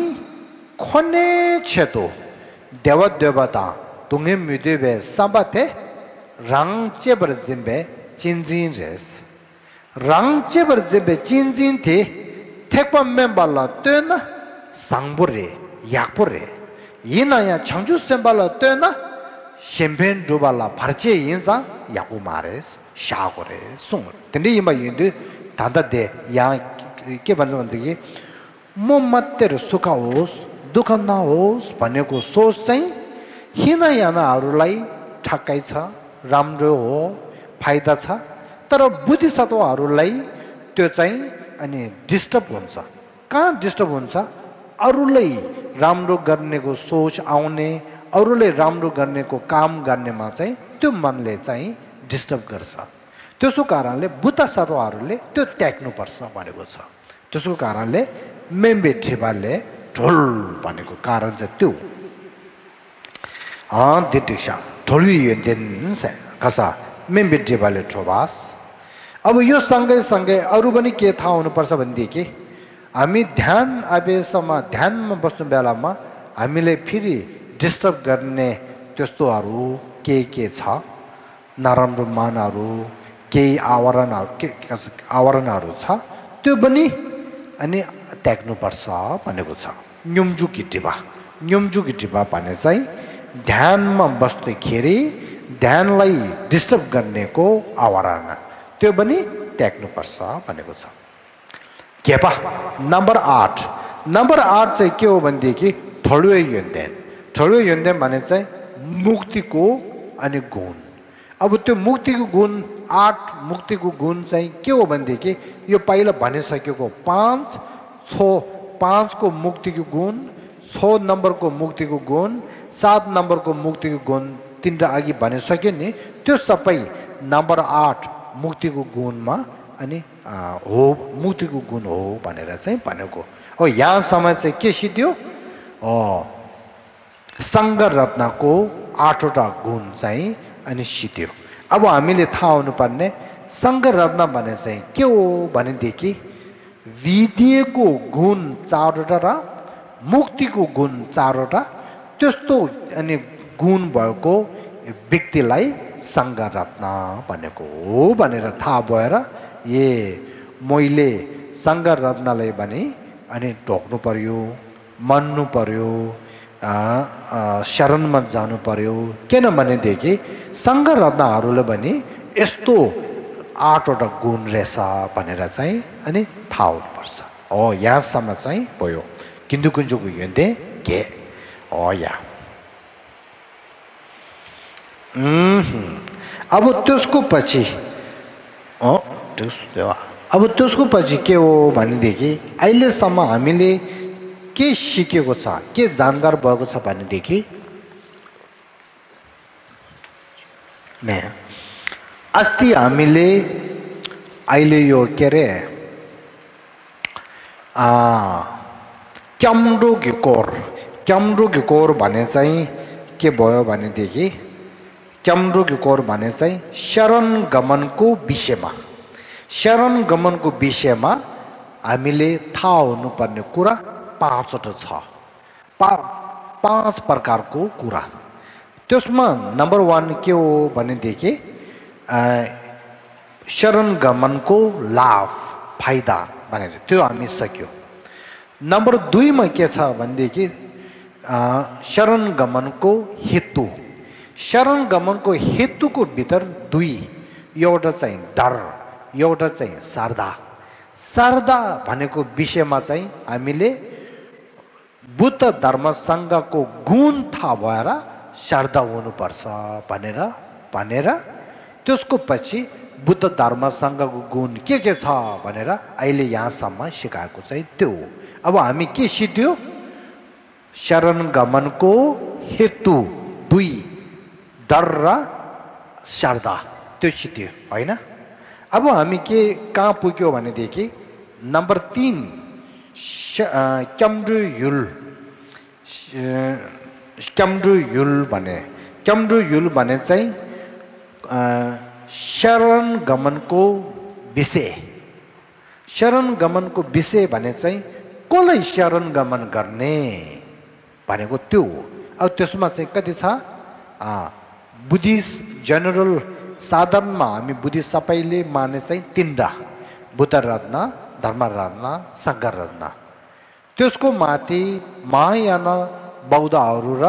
खोने छेतो देवदेवता तुङ्गे मिदेबे साबाथे राङचेबर जिम्बे चिन्जिन रेस राङचेबर जिम्बे चिन्जिन थे थेक्पा मेम्बाला त्योन सांबुरे याकपुरे यिना या छंजु सेम्बाला त्योन शेम्पेन डुबाला भर्चे यिनसा याकु मारेस शागोरे सुङ तेन्डे यिमा यिन्दु धान्दा दे या के भन्छ भनेदेखि म मात्र सुख होस् दुःख नहोस् भनेको सोच चाहिँ हिनायानाहरूलाई ठक्कै छ राम्रो हो फाइदा छ तर बुद्धिसत्वहरूलाई त्यो चाहिँ अनि डिस्टर्ब हुन्छ कहाँ डिस्टर्ब हुन्छ अरूलाई राम्रो गर्नेको सोच आउने अरूले राम्रो गर्नेको काम गर्नेमा चाहिँ त्यो मनले चाहिँ डिस्टर्ब गर्छ त्यसो कारणले बुद्धिसत्वहरूले त्यो त्याग्नुपर्छ भनेको छ त्यसको कारणले मेम्बे ठेबाले ढोल भनेको कारण चाहिँ त्यो दिटिक्षा ढोलवी यन्देन कसा मेम्बे ठेबाले ठोबास अब यो सँगै सँगै अरू पनि के थाहा हुनुपर्छ भनेदेखि हामी ध्यान अभ्यासमा ध्यानमा बस्नु बेलामा हामीले फेरि डिस्टर्ब गर्ने त्यस्तोहरू के छ नराम्रो मनहरू केही आवरणहरू छ त्यो पनि अनि त्याग्नुपर्छ भनेको छ न्युम्जु गिटिबा भने चाहिँ ध्यानमा बस्दाखेरि ध्यानलाई डिस्टर्ब गर्नेको आवरण त्यो पनि त्याग्नुपर्छ भनेको छ केपा नम्बर 8 चाहिँ के हो भनेदेखि थोडुवे योन्देन भने चाहिँ मुक्तिको अनि गुण अब त्यो मुक्तिको गुण 8 मुक्तिको गुण चाहिँ के हो भनेदेखि यो पहिला भनिसकेको 5 को मुक्तिको गुण 6 नम्बरको मुक्तिको गुण 7 नम्बरको मुक्तिको गुण तीनटा अघि भनिसक्यो नि त्यो सबै नम्बर 8 मुक्तिको गुणमा अनि हो मुक्तिको गुण हो भनेर चाहिँ भनेको हो यहाँसम्म चाहिँ के सिद्धियो सङ्गर रत्नको 8वटा गुण चाहिँ अनि सिद्धियो अब हामीले थाहा हुनुपर्ने सङ्गर रत्न भने चाहिँ के हो भनेदेखि विधिको गुण 4वटा र मुक्तिको गुण 4वटा त्यस्तो अनि गुण भएको व्यक्तिलाई सङ्गर रत्न भनेको हो भनेर थाहा भएर मैले सङ्गर रत्नलाई भने अनि ढोक्नु पर्यो मान्नु पर्यो शरणमा जानु पर्यो किनभनेदेखि सङ्गर रत्नहरूले पनि यस्तो 8वटा गुण रहेछ भनेर चाहिँ अनि थाहा हुनुपर्छ यहाँसम्म चाहिँ भयो किन्दु कुञ्जुको यन्दे के अब त्यसको पछि के हो भनेदेखि अहिलेसम्म हामीले के सिकेको छ के जानकार भएको छ भनेदेखि अस्ति हामीले अहिले यो के अरे क्याम्डो घिकोर भने चाहिँ के भयो भनेदेखि क्याम्डो घिकोर भने चाहिँ शरण गमनको विषयमा हामीले थाहा हुनुपर्ने कुरा 5वटा छ 5 प्रकारको कुरा त्यसमा नम्बर 1 के हो भनेदेखि शरण गमनको लाभ फाइदा भनेर त्यो हामी सक्यो नम्बर 2 मा के छ भनेदेखि शरण गमनको हेतु शरण गमनको हेतुको भित्र 2 एउटा चाहिँ डर एउटा चाहिँ श्रद्धा श्रद्धा भनेको विषयमा चाहिँ हामीले बुद्ध धर्मसँगको गुण थाहा भएर श्रद्धा हुनुपर्छ भनेर त्यसको पछि बुद्ध धर्मसँगको गुण के छ भनेर अहिले यहाँसम्म सिकाएको चाहिँ त्यो हो। अब हामी के सिक्यो शरण गमनको हेतु 2 डर र श्रद्धा त्यो सिक्यो हैन। अब हामी के कहाँ पुग्यो भनेदेखि नम्बर 3 क्याम्ड्रुयुल भने चाहिँ शरण गमनको विषय भने चाहिँ कसलाई शरण गमन गर्ने भनेको त्यो हो। अब त्यसमा चाहिँ कति छ बुद्धिस्ट जनरल साधारणमा हामी बुद्धिस्ट सबैले माने चाहिँ 3 बुद्ध रत्न धर्म रत्न सङ्घ रत्न त्यसको माथि महायान बौद्धहरू र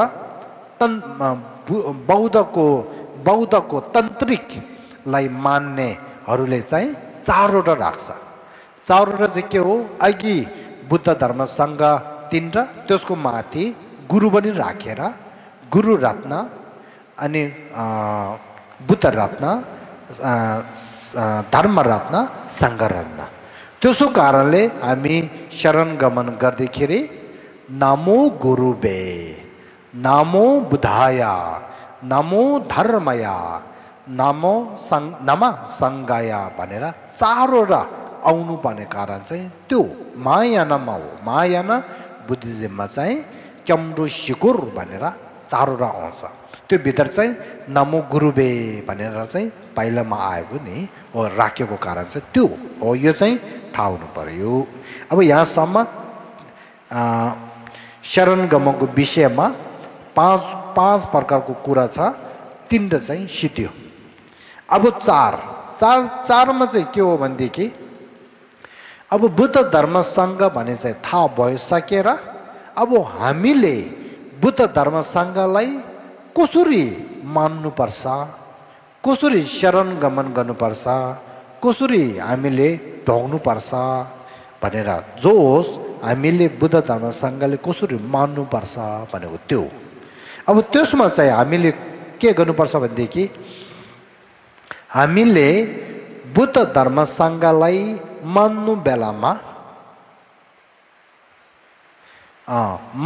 बौद्धको तन्त्रिकलाई मान्नेहरूले चाहिँ 4वटा राख्छ। 4वटा चाहिँ के हो अघि बुद्ध धर्मसँग 3 त्यसको माथि गुरु पनि राखेर गुरु रत्न अनि बुद्ध रत्न धर्म रत्न सङ्घ रत्न त्यसो कारणले हामी शरण गमन गर्दाखेरि नमो गुरुबे नमो बुद्धाय नमो धर्मय नमो नम सङ्घाय भनेर 4वटा आउनु पर्ने कारण चाहिँ त्यो महायानमा हो। महायान बुद्धिज्ममा चाहिँ क्याम्ड्रु सिकुर भनेर 4वटा आउँछ। त्यो भित्र चाहिँ नमो गुरुबे भनेर चाहिँ पहिलामा आएको नि हो राखेको कारण चाहिँ त्यो हो। यो चाहिँ थाहा हुनु पर्यो। अब यहाँसम्म शरण गमनको विषयमा 5 प्रकारको कुरा छ। 3 चाहिँ सिद्धियो। अब 4मा चाहिँ के हो भनेदेखि अब बुद्ध धर्मसँग भने चाहिँ थाहा भइसकेर अब हामीले बुद्ध धर्मसँगलाई कसरी मान्नुपर्छ कसरी शरण गमन गर्नुपर्छ कसरी हामीले ढोग्नुपर्छ भनेर जोस हामीले बुद्ध धर्मसँगले कसरी मान्नुपर्छ भनेको त्यो। अब त्यसमा चाहिँ हामीले के गर्नुपर्छ भनेदेखि हामीले बुद्ध धर्मसँगलाई मान्नु बेलामा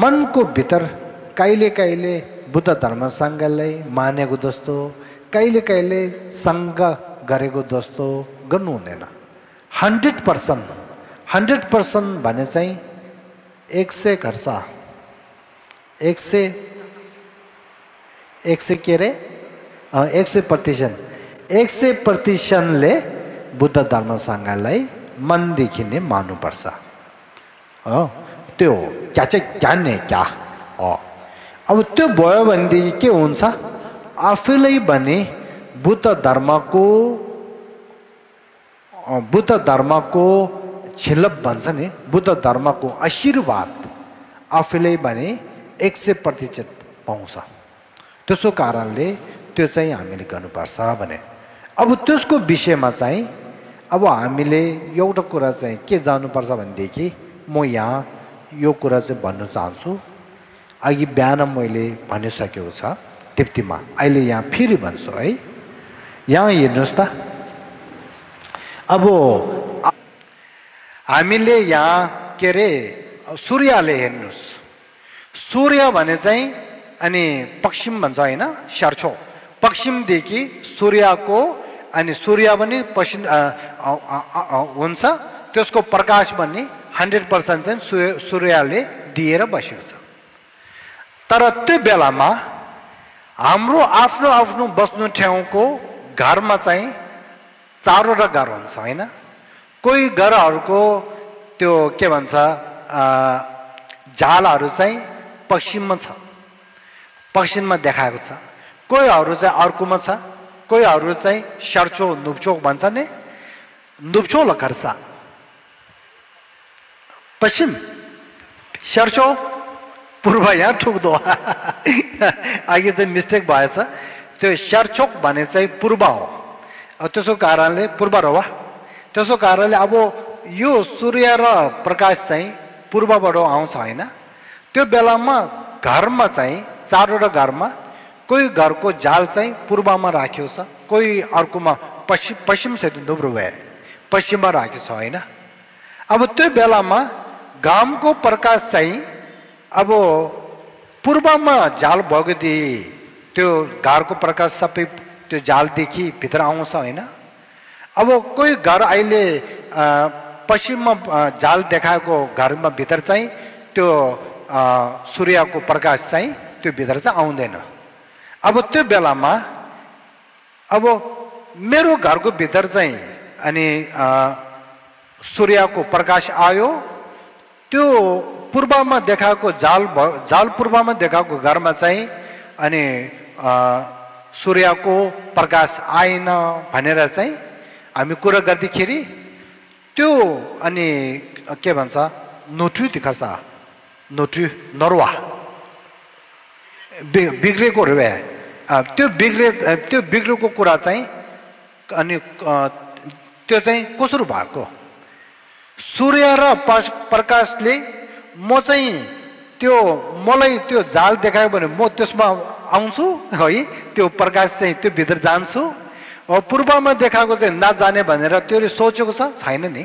मनको भित्र कहिले बुद्ध धर्मसँगलाई मानेको जस्तो कहिले सङ्घ गरेको जस्तो गर्नु हुँदैन। 100% भने चाहिँ 100 गर्छ 100 के अरे 100%ले बुद्ध धर्मसँगलाई मनदेखि नै मान्नुपर्छ हो। त्यो क्या चाहिँ जान्ने क्या हो। अब त्यो भयो भनेदेखि के हुन्छ आफैलाई भने बुद्ध धर्मको छिलप भन्छ नि बुद्ध धर्मको आशीर्वाद आफैलाई भने 100% पाउँछ। त्यसो कारणले त्यो चाहिँ हामीले गर्नुपर्छ भने अब त्यसको विषयमा चाहिँ अब हामीले एउटा कुरा चाहिँ के जान्नुपर्छ भनेदेखि म यहाँ यो कुरा चाहिँ भन्न चाहन्छु। अघि बिहान मैले भनिसकेको छ तृप्तिमा अहिले यहाँ फेरि भन्छु है। यहाँ हेर्नुहोस् त अब हामीले यहाँ के अरे सूर्यले हेर्नुहोस् सूर्य भने चाहिँ अनि पश्चिम भन्छ होइन सर्छो पश्चिमदेखि सूर्यको अनि सूर्य पनि पश्चिम हुन्छ त्यसको प्रकाश पनि 100% चाहिँ सूर्यले दिएर बसेको छ। तर त्यो बेलामा हाम्रो आफ्नो बस्नु ठाउँको घरमा चाहिँ 4वटा घर हुन्छ होइन। कोही घरहरूको त्यो के भन्छ झालहरू चाहिँ पश्चिममा छ पश्चिममा देखाएको छ। कोहीहरू चाहिँ अर्कोमा छ कोहीहरू चाहिँ सर्चो नुप्चोक भन्छ नि नुप्चो ल खर्सा पश्चिम स्यार्चोक पूर्व यहाँ ठुक्दो अघि चाहिँ मिस्टेक भएछ त्यो स्यार्चोक भने चाहिँ पूर्व हो त्यसको कारणले पूर्व र वा त्यसको कारणले अब यो सूर्य र प्रकाश चाहिँ पूर्वबाट आउँछ हैन त्यो बेलामा घरमा चाहिँ चारवटा घरमा कोही घरको जाल चाहिँ पूर्वमा राखिएको छ कोही अर्कोमा पश्चिम सहित दुब्रो भए पश्चिममा राखेको छ हैन अब त्यो बेलामा घामको प्रकाश चाहिँ अब पूर्वमा जाल भगदी त्यो घरको प्रकाश सबै त्यो जालदेखि भित्र आउँछ हैन अब कोही घर अहिले पश्चिममा जाल देखाएको घरमा भित्र चाहिँ त्यो सूर्यको प्रकाश चाहिँ त्यो भित्र चाहिँ आउँदैन अब त्यो बेलामा अब मेरो घरको भित्र चाहिँ अनि सूर्यको प्रकाश आयो त्यो पूर्वमा देखाएको जाल पूर्वमा देखाएको घरमा चाहिँ अनि सूर्यको प्रकाश आएन भनेर चाहिँ हामी कुरा गर्दाखेरि त्यो अनि के भन्छ नोट्यु देखाछ नोट्यु नरवा बिग्रेको रे त्यो बिग्रेको कुरा चाहिँ अनि त्यो चाहिँ कसरी भएको सूर्य र प्रकाशले म चाहिँ त्यो मलाई त्यो जाल देखायो भने म त्यसमा आउँछु है त्यो प्रकाश चाहिँ त्यो भित्र जान्छु पूर्वमा देखाएको चाहिँ नजाने भनेर त्यो सोचेको छैन नि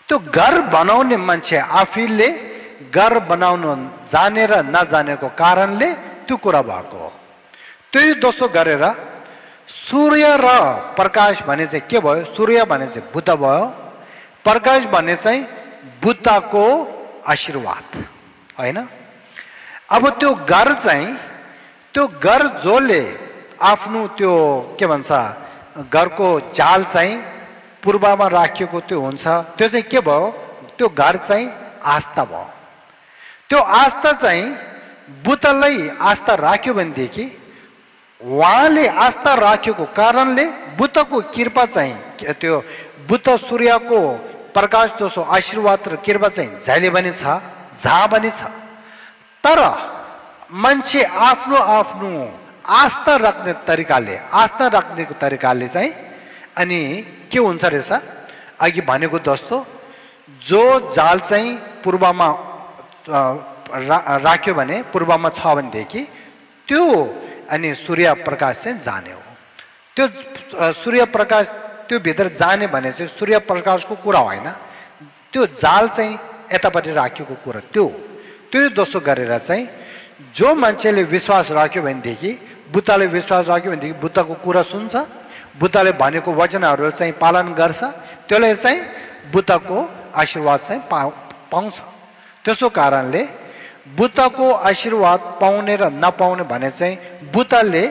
त्यो घर बनाउने मान्छे आफैले घर बनाउनु जानेर नजानेको कारणले त्यो कुरा भएको हो त्यही दोस्रो गरेर सूर्य र प्रकाश भने चाहिँ के भयो सूर्य भने चाहिँ बुद्ध भयो प्रकाश भने चाहिँ बुद्धको आशीर्वाद हैन अब त्यो घर चाहिँ त्यो घर जोले आफ्नो त्यो के भन्छ घरको जाल चाहिँ पूर्वमा राखिएको त्यो हुन्छ त्यो चाहिँ के भयो त्यो घर चाहिँ आस्था भयो त्यो आस्था चाहिँ बुद्धलाई आस्था राख्यो भनेदेखि उहाँले आस्था राखेको कारणले बुद्धको कृपा चाहिँ त्यो बुद्ध सूर्यको प्रकाश दोषो आशीर्वाद र कृपा चाहिँ जहिले पनि छ जहाँ पनि छ तर मान्छे आफ्नो आफ्नो आस्था राख्ने तरिकाले चाहिँ अनि के हुन्छ रहेछ अघि भनेको जस्तो जो जाल चाहिँ पूर्वमा राख्यो भने पूर्वमा छ भनेदेखि त्यो अनि सूर्य प्रकाश चाहिँ जाने हो त्यो सूर्य प्रकाश त्यो भित्र जाने भने चाहिँ सूर्य प्रकाशको कुरा होइन त्यो जाल चाहिँ यतापट्टि राखेको कुरा त्यो दोस्रो गरेर चाहिँ जो मान्छेले विश्वास राख्यो भनेदेखि बुद्धले विश्वास राख्यो भनेदेखि बुद्धको कुरा सुन्छ बुद्धले भनेको वचनहरू चाहिँ पालन गर्छ त्यसले चाहिँ बुद्धको आशीर्वाद चाहिँ पाउँछ त्यसो कारणले बुद्धको आशीर्वाद पाउने र नपाउने भने चाहिँ बुद्धले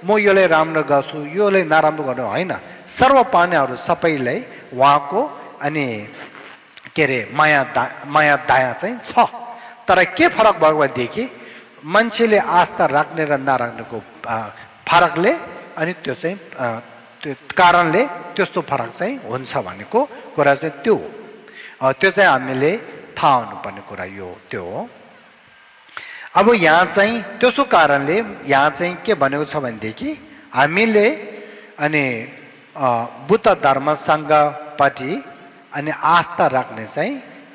म योले राम्रो गर्छु योले नराम्रो गर्नु होइन सर्व पाउनेहरू सबैलाई उहाँको अनि के अरे माया दया चाहिँ छ तर के फरक भयो भनेदेखि मान्छेले आस्था राख्ने र नराख्नेको फरकले अनि त्यो चाहिँ त्यो कारणले त्यस्तो फरक चाहिँ हुन्छ भनेको कुरा चाहिँ त्यो चाहिँ हामीले थाहा हुनुपर्ने कुरा यो त्यो हो अब यहाँ चाहिँ त्यसो कारणले यहाँ चाहिँ के भनेको छ भनेदेखि हामीले अनि बुद्ध धर्मसँगपट्टि अनि आस्था राख्ने चाहिँ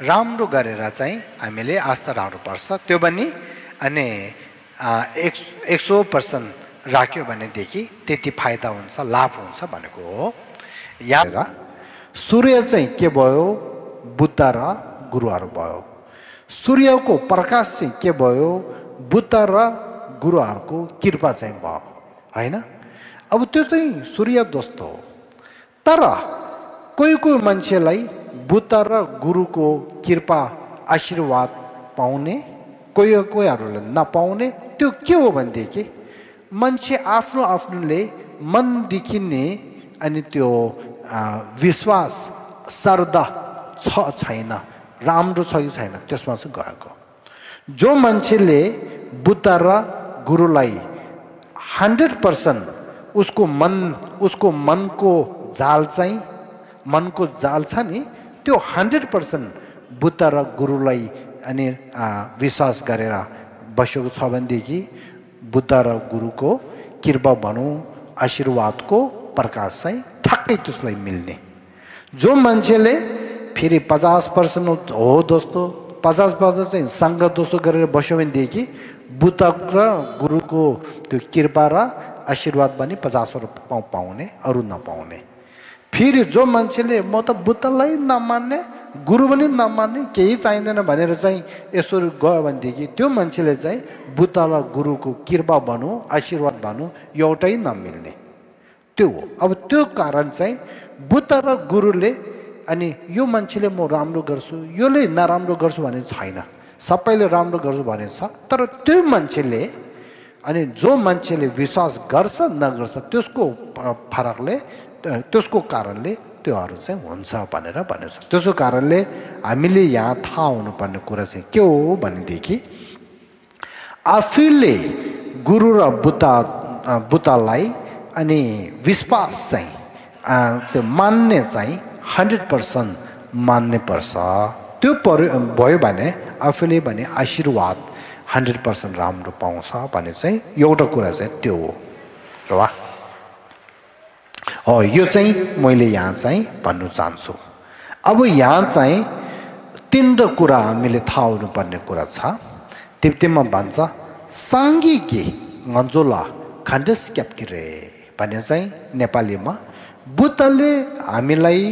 राम्रो गरेर चाहिँ हामीले आस्था राख्नुपर्छ त्यो पनि अनि 100% राख्यो भनेदेखि त्यति फाइदा हुन्छ लाभ हुन्छ भनेको हो यहाँ सूर्य चाहिँ के भयो बुद्ध र गुरुहरू भयो सूर्यको प्रकाश चाहिँ के भयो बुद्ध र गुरुहरूको कृपा चाहिँ भयो हैन अब त्यो चाहिँ सूर्य दोस्तो हो तर कोही मान्छेलाई बुद्ध र गुरुको कृपा आशीर्वाद पाउने कोहीहरूले नपाउने त्यो के हो भनेदेखि मान्छे आफ्नोले मनदेखि नै अनि त्यो विश्वास श्रद्धा छैन राम्रो छ कि छैन त्यसमा चाहिँ गएको जो मान्छेले बुद्ध र गुरुलाई 100% उसको मनको जाल छ नि त्यो 100% बुद्ध र गुरुलाई अनि विश्वास गरेर बसेको छ भनेदेखि बुद्ध र गुरुको कृपा भनौँ आशीर्वादको प्रकाश चाहिँ ठ्याक्कै त्यसलाई मिल्ने जो मान्छेले फेरि 50% हो दोस्तो 50% चाहिँ सङ्घ दोस्तो गरेर बस्यो भनेदेखि बुद्ध र गुरुको त्यो कृपा र आशीर्वाद पनि 50% पाउने अरू नपाउने फेरि जो मान्छेले म त बुद्धलाई नमान्ने गुरु पनि नमान्ने केही चाहिँदैन भनेर चाहिँ यसो गयो भनेदेखि त्यो मान्छेले चाहिँ बुद्ध र गुरुको कृपा भनौँ आशीर्वाद भनौँ एउटै नमिल्ने त्यो हो अब त्यो कारण चाहिँ बुद्ध र गुरुले अनि यो मान्छेले म राम्रो गर्छु योले नराम्रो गर्छु भने छैन सबैले राम्रो गर्छु भने छ तर त्यो मान्छेले अनि जो मान्छेले विश्वास गर्छ नगर्छ त्यसको फरकले त्यसको कारणले त्योहरू चाहिँ हुन्छ भनेर भनेको छ त्यसको कारणले हामीले यहाँ थाहा हुनुपर्ने कुरा चाहिँ के हो भनेदेखि आफूले गुरु र बुद्धलाई अनि विश्वास चाहिँ त्यो मान्ने चाहिँ 100% मान्ने पर्छ त्यो भयो भने आफूले भने आशीर्वाद 100% राम्रो पाउँछ भने चाहिँ एउटा कुरा चाहिँ त्यो हो र वा यो चाहिँ मैले यहाँ चाहिँ भन्नु चाहन्छु अब यहाँ चाहिँ तीनवटा कुरा हामीले थाहा हुनुपर्ने कुरा छ तिब्बतीमा भन्छ साङ्गीकी गन्जोला खण्डस क्याप्किरे भने चाहिँ नेपालीमा बुद्धले हामीलाई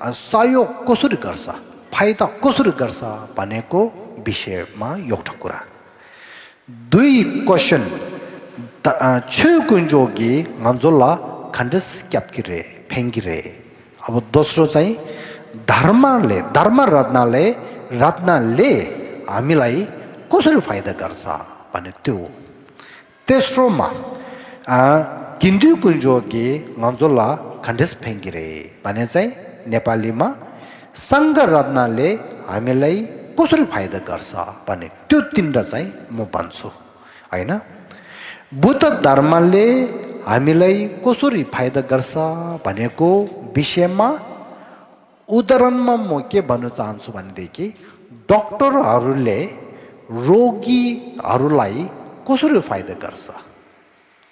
सहयोग कसरी गर्छ फाइदा कसरी गर्छ भनेको विषयमा एउटा कुरा दुई क्वेसन छुकुन्जोगी गन्जोला खण्डस क्याप्किरे फेङ्गिरे अब दोस्रो चाहिँ धर्म रत्नले हामीलाई कसरी फाइदा गर्छ भने त्यो तेस्रोमा किन्दु कुन्जोगी गन्जोला खण्डस फेङ्गिरे भने चाहिँ नेपालीमा सङ्घ रत्नले हामीलाई कसरी फाइदा गर्छ भने त्यो तीनवटा चाहिँ म भन्छु होइन बुद्ध धर्मले हामीलाई कसरी फाइदा गर्छ भनेको विषयमा उदाहरणमा म के भन्न चाहन्छु भनेदेखि डक्टरहरूले रोगीहरूलाई कसरी फाइदा गर्छ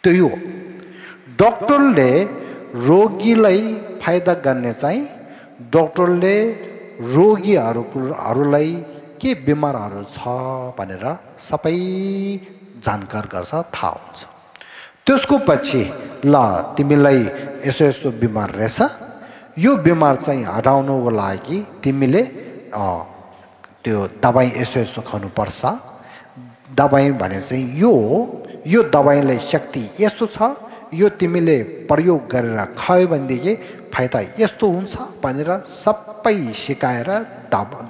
त्यो हो डक्टरले रोगीलाई फाइदा गर्ने चाहिँ डक्टरले रोगीहरूलाई के बिमारहरू छ भनेर सबै जानकार गर्छ थाहा हुन्छ त्यसको पछि ल तिमीलाई यसो यसो बिमार रहेछ यो बिमार चाहिँ हटाउनको लागि तिमीले त्यो दबाई यसो यसो खानुपर्छ दबाई भने चाहिँ यो दबाईलाई शक्ति यस्तो छ यो तिमीले प्रयोग गरेर खायो भनेदेखि फाइदा यस्तो हुन्छ भनेर सबै सिकाएर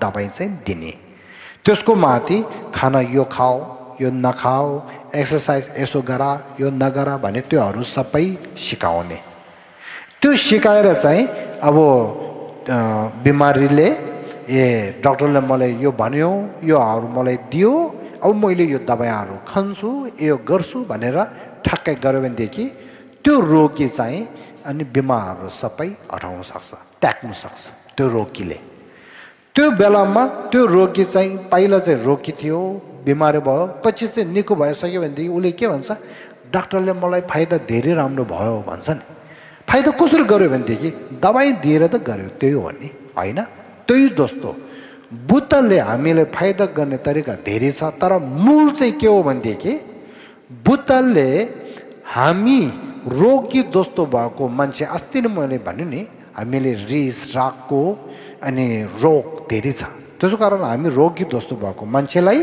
दबाई चाहिँ दिने त्यसको माथि खाना यो खाऊ यो नखाऊ एक्सर्साइज यसो गर यो नगर भने त्योहरू सबै सिकाउने त्यो सिकाएर चाहिँ अब बिमारीले डक्टरले मलाई यो भन्यो योहरू मलाई दियो अब मैले यो दबाईहरू खान्छु यो गर्छु भनेर ठ्याक्कै गर्यो भनेदेखि त्यो रोगी चाहिँ अनि बिमारहरू सबै हटाउन सक्छ त्याग्न सक्छ त्यो रोगीले त्यो बेलामा त्यो रोगी चाहिँ पहिला चाहिँ रोगी थियो बिमारी भयो पछि चाहिँ निको भइसक्यो भनेदेखि उसले के भन्छ डाक्टरले मलाई फाइदा धेरै राम्रो भयो भन्छ नि फाइदा कसरी गर्यो भनेदेखि दबाई दिएर त गर्यो त्यही हो नि होइन त्यही दोस्तो बुद्धले हामीलाई फाइदा गर्ने तरिका धेरै छ तर मूल चाहिँ के हो भनेदेखि बुद्धले हामी रोगी दोस्तो भएको मान्छे अस्ति नै मैले भन्यो नि हामीले रिस रागको अनि रोग धेरै छ त्यसो कारण हामी रोगी दोस्तो भएको मान्छेलाई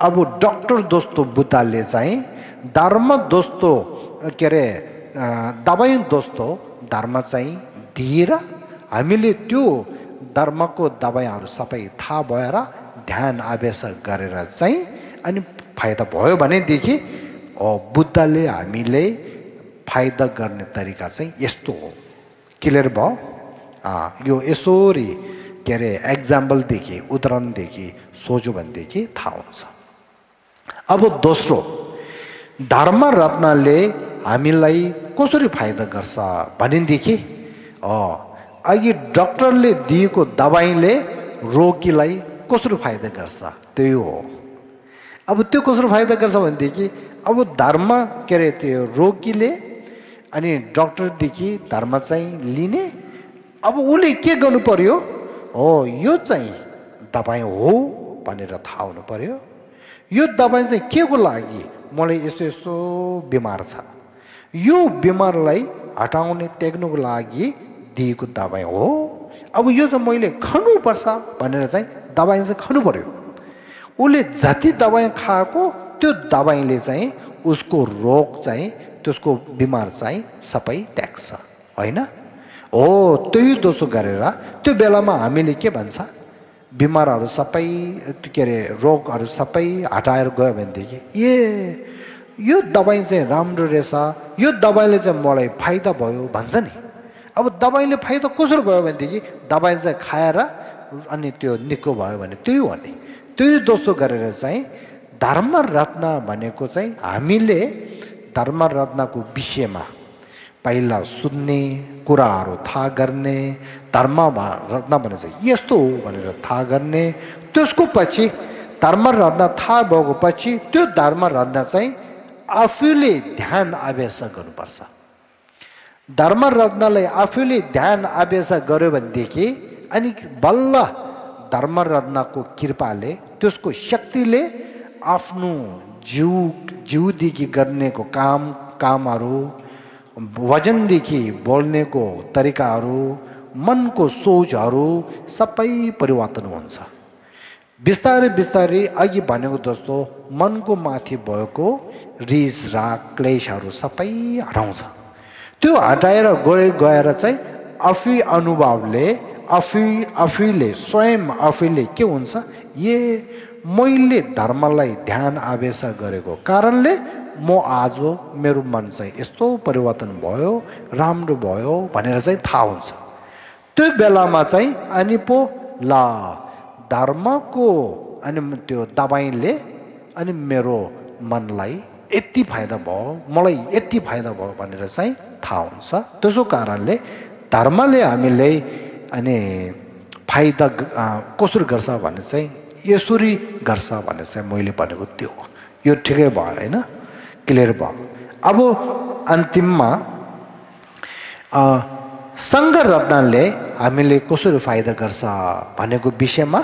अब डक्टर दोस्तो बुद्धले चाहिँ धर्म दोस्तो के अरे दबाई दोस्तो धर्म चाहिँ दिएर हामीले त्यो धर्मको दबाईहरू सबै थाहा भएर ध्यान अभ्यास गरेर चाहिँ अनि फाइदा भयो भनेदेखि बुद्धले हामीले फाइदा गर्ने तरिका चाहिँ यस्तो हो क्लियर भयो यो यसरी के अरे एक्जाम्पलदेखि उदाहरणदेखि सोच्यो भनेदेखि थाहा हुन्छ अब दोस्रो धर्म रत्नले हामीलाई कसरी फाइदा गर्छ भनेदेखि अघि डक्टरले दिएको दबाईले रोगीलाई कसरी फाइदा गर्छ त्यही हो अब त्यो कसरी फाइदा गर्छ भनेदेखि अब धर्म के अरे त्यो रोगीले अनि डाक्टरदेखि धर्म चाहिँ लिने अब उसले के गर्नु पर्यो हो यो चाहिँ दबाई हो भनेर थाहा हुनु पर्यो यो दबाई चाहिँ के को लागि मलाई यस्तो यस्तो बिमार छ यो बिमारलाई हटाउने त्याग्नुको लागि दिएको दबाई हो अब यो चाहिँ मैले खानुपर्छ भनेर चाहिँ दबाई चाहिँ खानु पर्यो उसले जति दबाई खाएको त्यो दबाईले चाहिँ उसको रोग चाहिँ त्यसको बिमार चाहिँ सबै त्याग्छ होइन हो त्यही दोषो गरेर त्यो बेलामा हामीले के भन्छ बिमारहरू सबै के अरे रोगहरू सबै हटाएर गयो भनेदेखि यो दबाई चाहिँ राम्रो रहेछ यो दबाईले चाहिँ मलाई फाइदा भयो भन्छ नि अब दबाईले फाइदा कसरी भयो भनेदेखि दबाई चाहिँ खाएर अनि त्यो निको भयो भने त्यही हो नि त्यही दोस्तो गरेर चाहिँ धर्म रत्न भनेको चाहिँ हामीले धर्म रत्नको विषयमा पहिला सुन्ने कुराहरू थाहा गर्ने धर्म रत्न भने चाहिँ यस्तो हो भनेर थाहा गर्ने त्यसको पछि धर्म रत्न थाहा भएको पछि त्यो धर्म रत्न चाहिँ आफूले ध्यान अभ्यास गर्नुपर्छ धर्म रत्नलाई आफूले ध्यान अभ्यास गर्यो भनेदेखि अनि बल्ल धर्म रत्नको कृपाले त्यसको शक्तिले आफ्नो जिउदेखि गर्नेको कामहरू वजनदेखि बोल्नेको तरिकाहरू मनको सोचहरू सबै परिवर्तन हुन्छ बिस्तारै बिस्तारै अघि भनेको जस्तो मनको माथि भएको रिस राग क्लेशहरू सबै हटाउँछ त्यो हटाएर गएर चाहिँ आफै अनुभवले आफैले स्वयं आफैले के हुन्छ मैले धर्मलाई ध्यान अभ्यास गरेको कारणले म आज मेरो मन चाहिँ यस्तो परिवर्तन भयो राम्रो भयो भनेर चाहिँ थाहा हुन्छ त्यो बेलामा चाहिँ अनि पो ल धर्मको अनि त्यो दबाईले अनि मेरो मनलाई यति फाइदा भयो मलाई यति फाइदा भयो भनेर चाहिँ थाहा हुन्छ त्यसो कारणले धर्मले हामीले अनि फाइदा कसरी गर्छ भने चाहिँ यसरी गर्छ भने चाहिँ मैले भनेको त्यो यो ठिकै भयो होइन क्लियर भयो अब अन्तिममा सङ्घ रत्नले हामीले कसरी फाइदा गर्छ भनेको विषयमा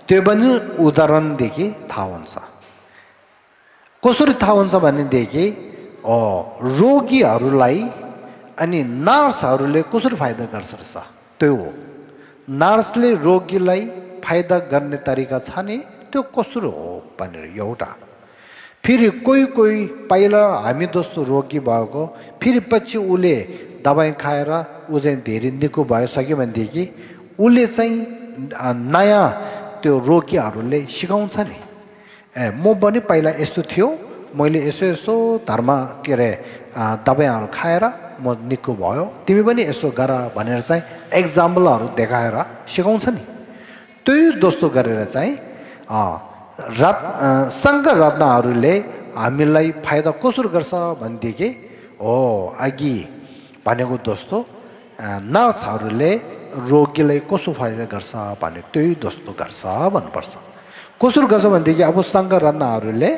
त्यो पनि उदाहरणदेखि थाहा हुन्छ कसरी थाहा हुन्छ भनेदेखि रोगीहरूलाई अनि नर्सहरूले कसरी फाइदा गर्छ त्यो हो नर्सले रोगीलाई फाइदा गर्ने तरिका छ नि त्यो कसरी हो भनेर एउटा फेरि कोही पहिला हामी जस्तो रोगी भएको फेरि पछि उसले दबाई खाएर ऊ चाहिँ धेरै निको भइसक्यो भनेदेखि उसले चाहिँ नयाँ त्यो रोगीहरूले सिकाउँछ नि म पनि पहिला यस्तो थियो मैले यसो धर्म के अरे दबाईहरू खाएर म निको भयो तिमी पनि यसो गर भनेर चाहिँ एक्जाम्पलहरू देखाएर सिकाउँछ नि त्यही जस्तो गरेर चाहिँ सङ्घ रत्नहरूले हामीलाई फाइदा कसरी गर्छ भनेदेखि अघि भनेको जस्तो नर्सहरूले रोगीलाई कसो फाइदा गर्छ भने त्यही जस्तो गर्छ भन्नुपर्छ कसरी गर्छ भनेदेखि अब सङ्घ रत्नहरूले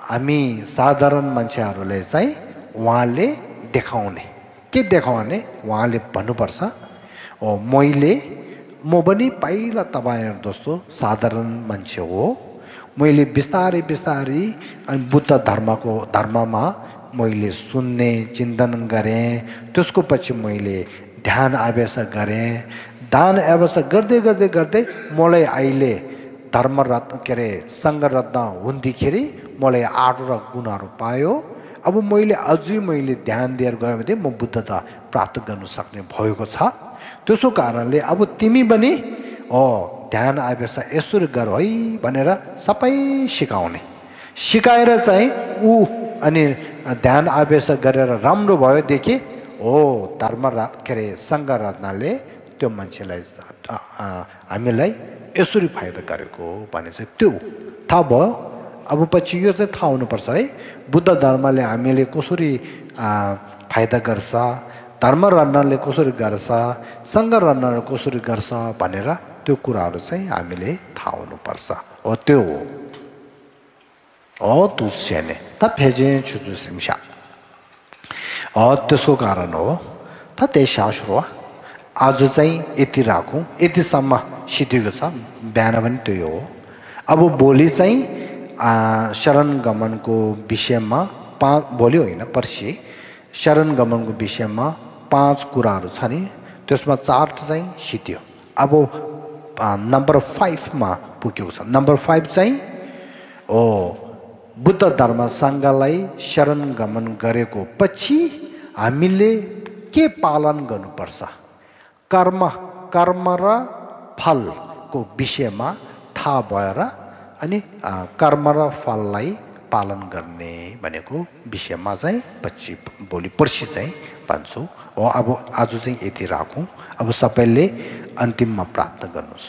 हामी साधारण मान्छेहरूले चाहिँ उहाँले देखाउने के देखाउने उहाँले भन्नुपर्छ म पनि पहिला तपाईँहरू जस्तो साधारण मान्छे हो मैले बिस्तारै बिस्तारै अनि बुद्ध धर्ममा मैले सुन्ने चिन्तन गरेँ त्यसको पछि मैले ध्यान अभ्यास गरेँ ध्यान अभ्यास गर्दै गर्दै गर्दै मलाई अहिले धर्म रत्न के अरे सङ्घ रत्न हुँदाखेरि मलाई 8वटा गुणहरू पायो अब मैले अझै ध्यान दिएर गयो भने म बुद्धता प्राप्त गर्न सक्ने भएको छ त्यसो कारणले अब तिमी पनि ध्यान अभ्यास यसरी गर है भनेर सबै सिकाएर चाहिँ अनि ध्यान अभ्यास गरेर राम्रो भयोदेखि धर्म के अरे सङ्घ रत्नले त्यो मान्छेलाई हामीलाई यसरी फाइदा गरेको भने चाहिँ त्यो थाहा भयो अब पछि यो चाहिँ थाहा हुनुपर्छ है बुद्ध धर्मले हामीले कसरी फाइदा गर्छ धर्म रत्नले कसरी गर्छ सङ्घ रत्नले कसरी गर्छ भनेर त्यो कुराहरू चाहिँ हामीले थाहा हुनुपर्छ हो त्यो हो तुस्याने त फेजेन छुजु सिमशा त्यसको कारण हो त देशाश्रो आज चाहिँ यति राखौँ यतिसम्म सिद्धेको छ बिहान पनि त्यो हो अब भोलि चाहिँ शरण गमनको विषयमा भोलि होइन पर्सि शरण गमनको विषयमा 5 कुराहरू छ नि त्यसमा 4 चाहिँ सिद्धियो अब नम्बर 5 मा पुगेको छ नम्बर 5 चाहिँ बुद्ध धर्म संघलाई शरण गमन गरेको पछि हामीले के पालन गर्नुपर्छ कर्म र फलको विषयमा थाहा भएर अनि कर्म र फललाई पालन गर्ने भनेको विषयमा चाहिँ पछि भोलि पर्सि चाहिँ भन्छु हो अब आज चाहिँ यति राखौँ अब सबैले अन्तिममा प्रार्थना गर्नुहोस्